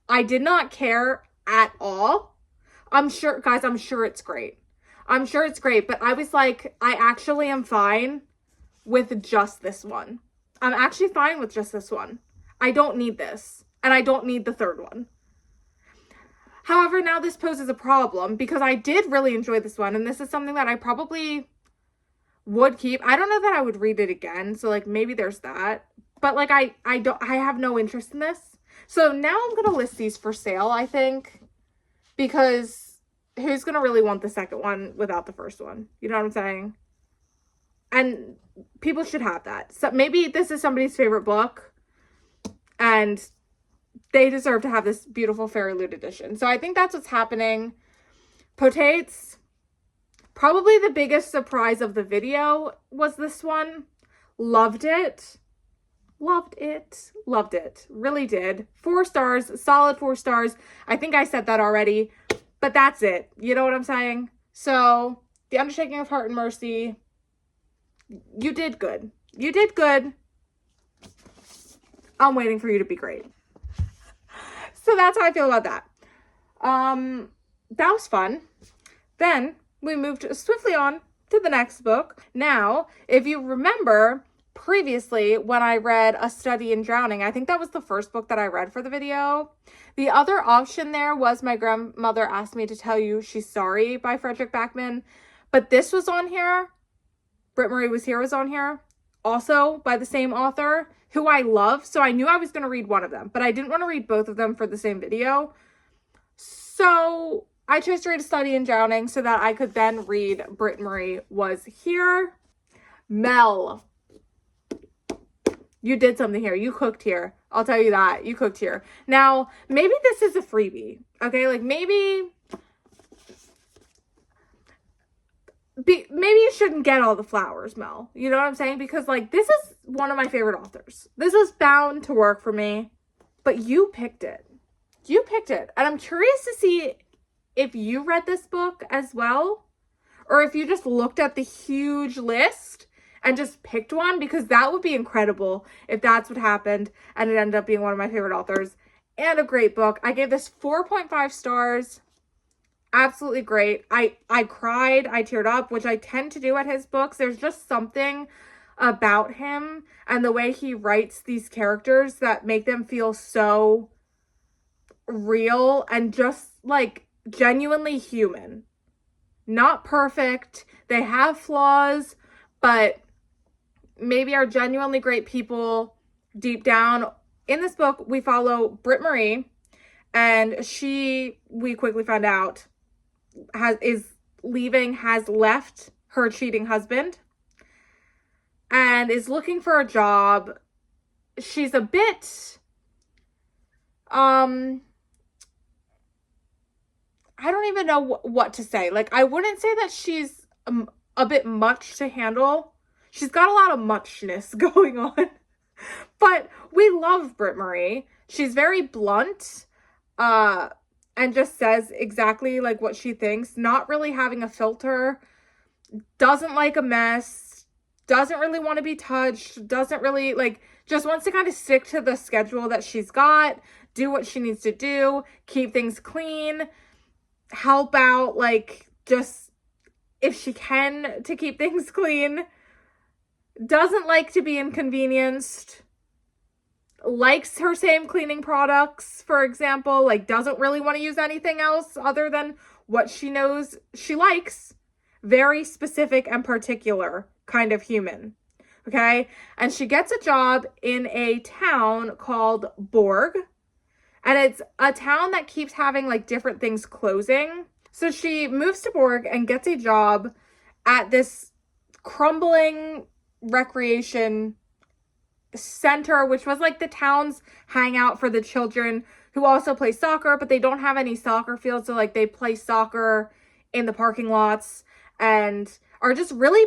I did not care at all. I'm sure, guys, I'm sure it's great. I'm sure it's great, but I was like, I actually am fine with just this one. I'm actually fine with just this one. I don't need this, and I don't need the third one. However, now this poses a problem because I did really enjoy this one, and this is something that I probably would keep. I don't know that I would read it again, so, like, maybe there's that. But, like, I have no interest in this. So now I'm going to list these for sale, I think, because who's going to really want the second one without the first one? You know what I'm saying? And people should have that. So maybe this is somebody's favorite book, and they deserve to have this beautiful Fairy Loot edition. So I think that's what's happening. Potates, probably the biggest surprise of the video was this one. Loved it. Loved it. Loved it. Really did. 4 stars. Solid 4 stars. I think I said that already. But that's it. You know what I'm saying? So, The Undertaking of Hart and Mercy, you did good. You did good. I'm waiting for you to be great. So that's how I feel about that. That was fun. Then we moved swiftly on to the next book. Now, if you remember previously when I read A Study in Drowning, I think that was the first book that I read for the video. The other option there was My Grandmother Asked Me to Tell You She's Sorry by Frederick Backman. But this was on here. Britt-Marie Was Here was on here. Also by the same author, who I love. So I knew I was going to read one of them, but I didn't want to read both of them for the same video. So I chose to read A Study in Drowning so that I could then read Britt-Marie Was Here. Mel, you did something here. You cooked here. I'll tell you that. You cooked here. Now, maybe this is a freebie. Okay, like maybe you shouldn't get all the flowers, Mel. You know what I'm saying? Because, like, this is one of my favorite authors. This is bound to work for me. But you picked it. You picked it. And I'm curious to see if you read this book as well. Or if you just looked at the huge list and just picked one. Because that would be incredible if that's what happened. And it ended up being one of my favorite authors. And a great book. I gave this 4.5 stars. Absolutely great. I cried, I teared up, which I tend to do at his books. There's just something about him and the way he writes these characters that make them feel so real and just, like, genuinely human. Not perfect. They have flaws, but maybe are genuinely great people deep down. In this book, we follow Britt-Marie, and we quickly find out, has left her cheating husband and is looking for a job. She's a bit, I don't even know what to say. Like, I wouldn't say that she's a bit much to handle. She's got a lot of muchness going on, but we love Britt-Marie. She's very blunt, and just says exactly, like, what she thinks, not really having a filter, doesn't like a mess, doesn't really want to be touched, doesn't really, like, just wants to kind of stick to the schedule that she's got, do what she needs to do, keep things clean, help out, like, just, if she can, to keep things clean, doesn't like to be inconvenienced, likes her same cleaning products, for example, like, doesn't really want to use anything else other than what she knows she likes. Very specific and particular kind of human. Okay? And she gets a job in a town called Borg. And it's a town that keeps having, like, different things closing. So she moves to Borg and gets a job at this crumbling recreation center, which was like the town's hangout for the children who also play soccer, but they don't have any soccer fields. So like they play soccer in the parking lots and are just really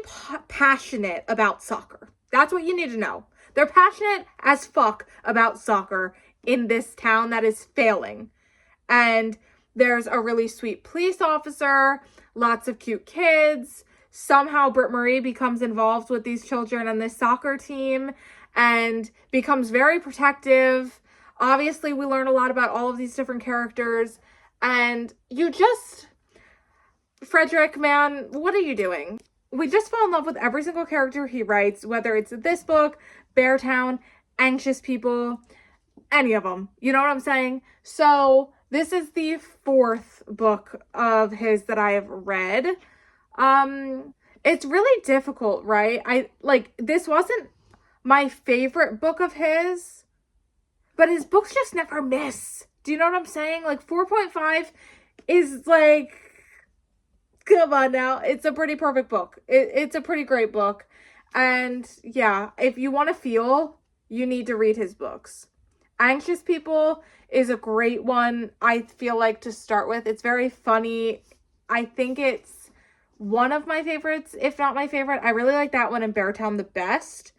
passionate about soccer. That's what you need to know. They're passionate as fuck about soccer in this town that is failing. And there's a really sweet police officer, lots of cute kids. Somehow Britt-Marie becomes involved with these children and this soccer team and becomes very protective. Obviously, we learn a lot about all of these different characters. And Frederick, man, what are you doing? We just fall in love with every single character he writes, whether it's this book, Beartown, Anxious People, any of them. You know what I'm saying? So this is the 4th book of his that I have read. It's really difficult, right? This wasn't my favorite book of his, but his books just never miss. Do you know what I'm saying? Like 4.5 is like, come on now. It's a pretty perfect book. It's a pretty great book. And yeah, if you want to feel, you need to read his books. Anxious People is a great one, I feel like, to start with. It's very funny. I think it's one of my favorites, if not my favorite. I really like that one and Beartown the best.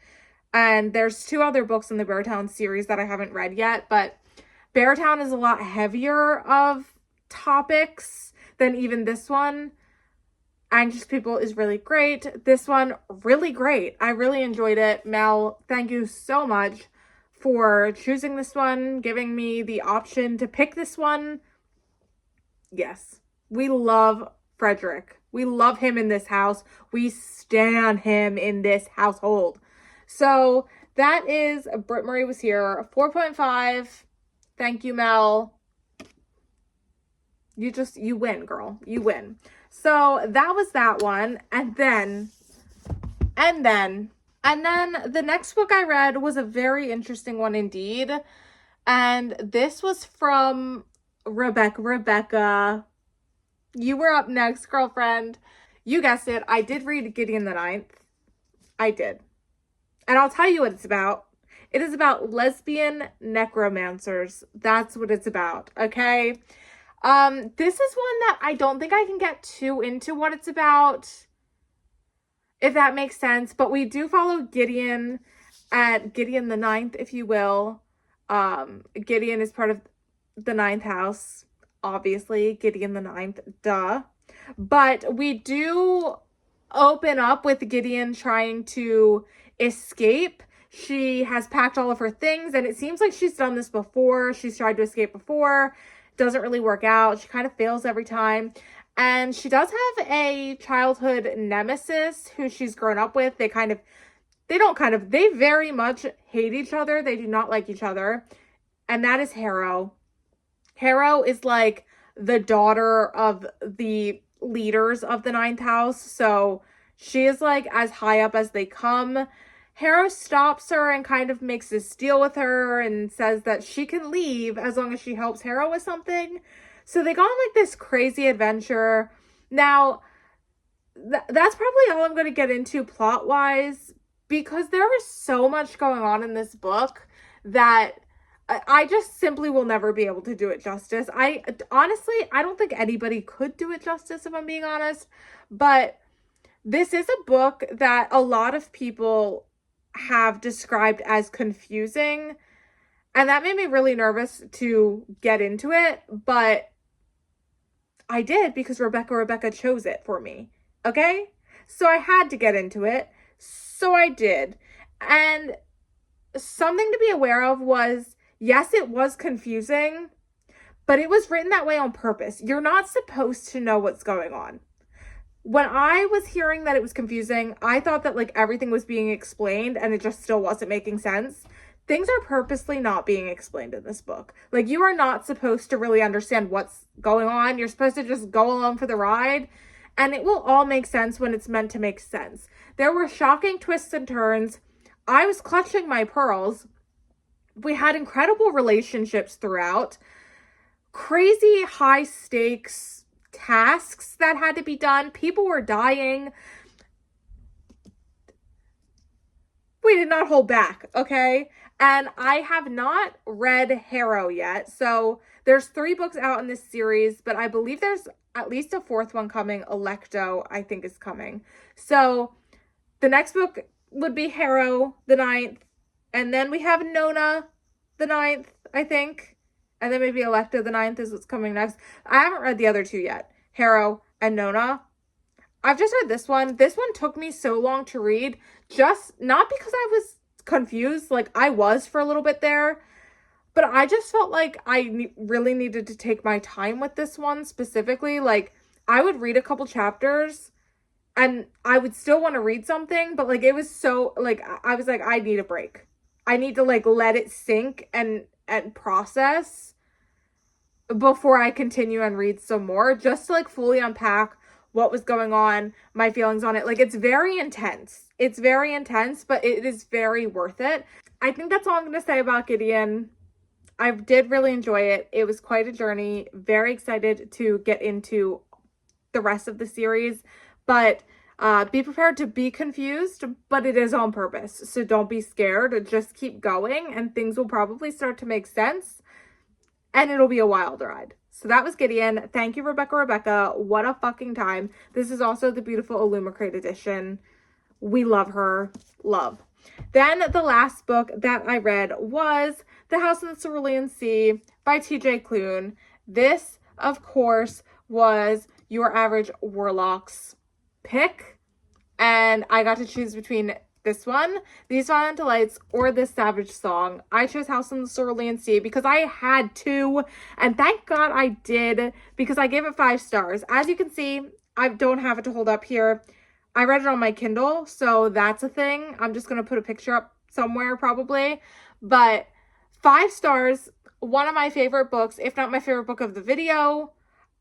And there's 2 other books in the Beartown series that I haven't read yet, but Beartown is a lot heavier of topics than even this one. Anxious People is really great. This one, really great. I really enjoyed it. Mel, thank you so much for choosing this one, giving me the option to pick this one. Yes, we love Frederick. We love him in this house. We stan him in this household. So that is Britt-Marie Was Here, 4.5. Thank you, Mel. You win, girl. You win. So that was that one. And then the next book I read was a very interesting one indeed. And this was from Rebecca. You were up next, girlfriend. You guessed it. I did read Gideon the Ninth. I did. And I'll tell you what it's about. It is about lesbian necromancers. That's what it's about, okay? This is one that I don't think I can get too into what it's about, if that makes sense. But we do follow Gideon at Gideon the Ninth, if you will. Gideon is part of the Ninth House, obviously. Gideon the Ninth, duh. But we do open up with Gideon trying to escape. She has packed all of her things, and it seems like she's done this before. She's tried to escape before. Doesn't really work out. She kind of fails every time. And she does have a childhood nemesis who she's grown up with. They very much hate each other. They do not like each other. And that is Harrow. Harrow is like the daughter of the leaders of the Ninth House. So she is like as high up as they come. Harrow stops her and kind of makes this deal with her and says that she can leave as long as she helps Harrow with something. So they go on like this crazy adventure. Now, that's probably all I'm going to get into plot-wise, because there is so much going on in this book that I just simply will never be able to do it justice. Honestly, I don't think anybody could do it justice, if I'm being honest. But this is a book that a lot of people have described as confusing, and that made me really nervous to get into it, but I did because Rebecca chose it for me, okay? So I had to get into it, so I did. And something to be aware of was, yes, it was confusing, but it was written that way on purpose. You're not supposed to know what's going on. When I was hearing that it was confusing, I thought that like everything was being explained and it just still wasn't making sense. Things are purposely not being explained in this book. Like, you are not supposed to really understand what's going on. You're supposed to just go along for the ride, and it will all make sense when it's meant to make sense. There were shocking twists and turns. I was clutching my pearls. We had incredible relationships throughout. Crazy high stakes tasks that had to be done. People were dying. we did not hold back, okay? And I have not read Harrow yet. So there's 3 books out in this series, but I believe there's at least a 4th one coming. Electo, I think, is coming. So the next book would be Harrow the Ninth. And then we have Nona the Ninth, I think. And then maybe Electo the Ninth is what's coming next. I haven't read the other 2 yet. Harrow and Nona. I've just read this one. This one took me so long to read. Just not because I was confused. Like, I was for a little bit there. But I just felt like I really needed to take my time with this one specifically. Like, I would read a couple chapters and I would still want to read something. But, like, it was so, like, I was like, I need a break. I need to, like, let it sink and process before I continue and read some more. Just to, like, fully unpack what was going on, my feelings on it. Like, it's very intense. It's very intense, but it is very worth it. I think that's all I'm going to say about Gideon. I did really enjoy it. It was quite a journey. Very excited to get into the rest of the series. But be prepared to be confused, but it is on purpose. So don't be scared. Just keep going and things will probably start to make sense. And it'll be a wild ride. So that was Gideon. Thank you, Rebecca. What a fucking time. This is also the beautiful Illumicrate edition. We love her. Love. Then the last book that I read was The House in the Cerulean Sea by T.J. Klune. This, of course, was your average Warlock's pick. And I got to choose between this one, These Violent Delights, or this Savage Song. I chose House in the Cerulean Sea because I had to, and thank God I did, because I gave it 5 stars. As you can see, I don't have it to hold up here. I read it on my Kindle, so that's a thing. I'm just going to put a picture up somewhere probably. But 5 stars, one of my favorite books, if not my favorite book of the video.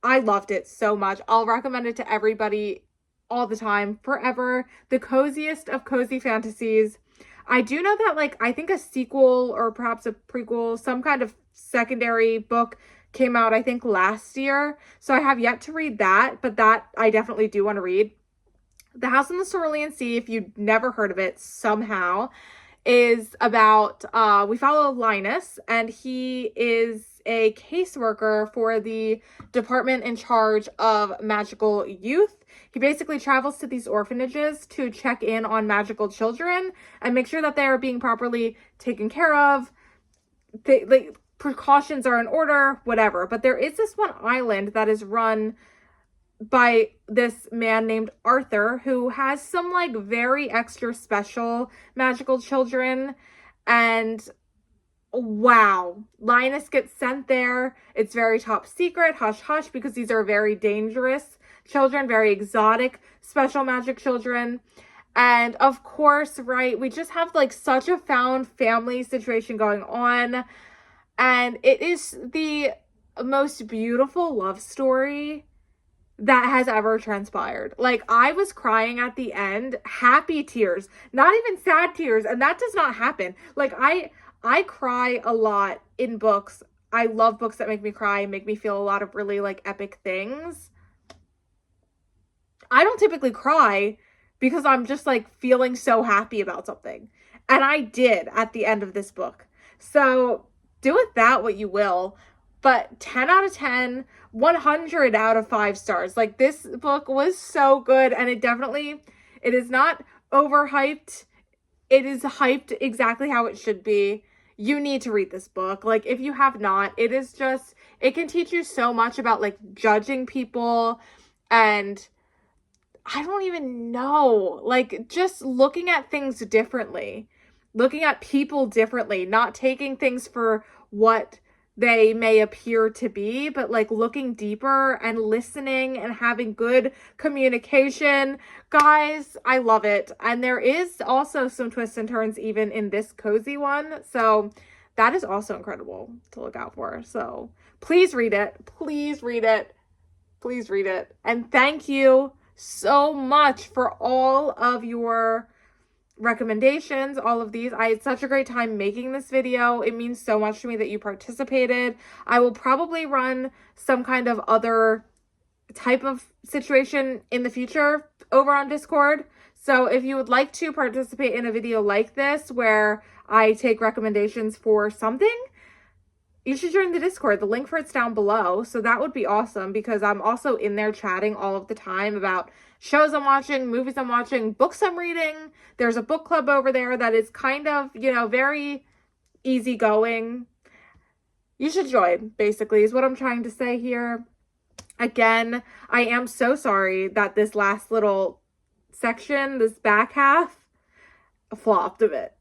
I loved it so much. I'll recommend it to everybody all the time, forever. The coziest of cozy fantasies. I do know that, like, I think a sequel or perhaps a prequel, some kind of secondary book came out, I think, last year. So I have yet to read that, but that I definitely do want to read. The House in the Cerulean Sea, if you've never heard of it somehow, is about, we follow Linus, and he is a caseworker for the department in charge of magical youth. He basically travels to these orphanages to check in on magical children and make sure that they are being properly taken care of. Like, precautions are in order, whatever. But there is this one island that is run by this man named Arthur, who has some, like, very extra special magical children. And wow, Linus gets sent there. It's very top secret, hush hush, because these are very dangerous children, very exotic special magic children. And of course, right, we just have, like, such a found family situation going on. And it is the most beautiful love story that has ever transpired. Like, I was crying at the end, happy tears, not even sad tears, and that does not happen. Like, I cry a lot in books. I love books that make me cry, make me feel a lot of really, like, epic things. I don't typically cry because I'm just, like, feeling so happy about something. And I did at the end of this book. So do with that what you will. But 10 out of 10, 100 out of 5 stars. Like, this book was so good. And it is not overhyped. It is hyped exactly how it should be. You need to read this book. Like, if you have not, it can teach you so much about, like, judging people and I don't even know, like, just looking at things differently, looking at people differently, not taking things for what they may appear to be, but, like, looking deeper and listening and having good communication. Guys, I love it. And there is also some twists and turns even in this cozy one. So that is also incredible to look out for. So please read it. Please read it. Please read it. And thank you so much for all of your recommendations, all of these. I had such a great time making this video. It means so much to me that you participated. I will probably run some kind of other type of situation in the future over on Discord. So if you would like to participate in a video like this where I take recommendations for something, you should join the Discord. The link for it's down below. So that would be awesome because I'm also in there chatting all of the time about shows I'm watching, movies I'm watching, books I'm reading. There's a book club over there that is kind of, you know, very easygoing. You should join, basically, is what I'm trying to say here. Again, I am so sorry that this last little section, this back half, flopped a bit.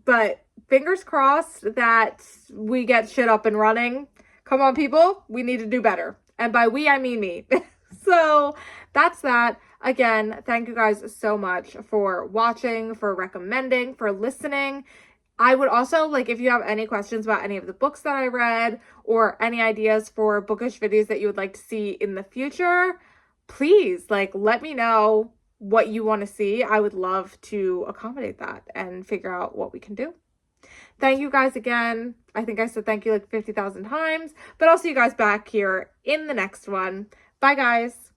But fingers crossed that we get shit up and running. Come on, people. We need to do better. And by we, I mean me. So that's that. Again, thank you guys so much for watching, for recommending, for listening. I would also, like, if you have any questions about any of the books that I read or any ideas for bookish videos that you would like to see in the future, please, like, let me know what you want to see. I would love to accommodate that and figure out what we can do. Thank you guys again. I think I said thank you like 50,000 times, but I'll see you guys back here in the next one. Bye, guys.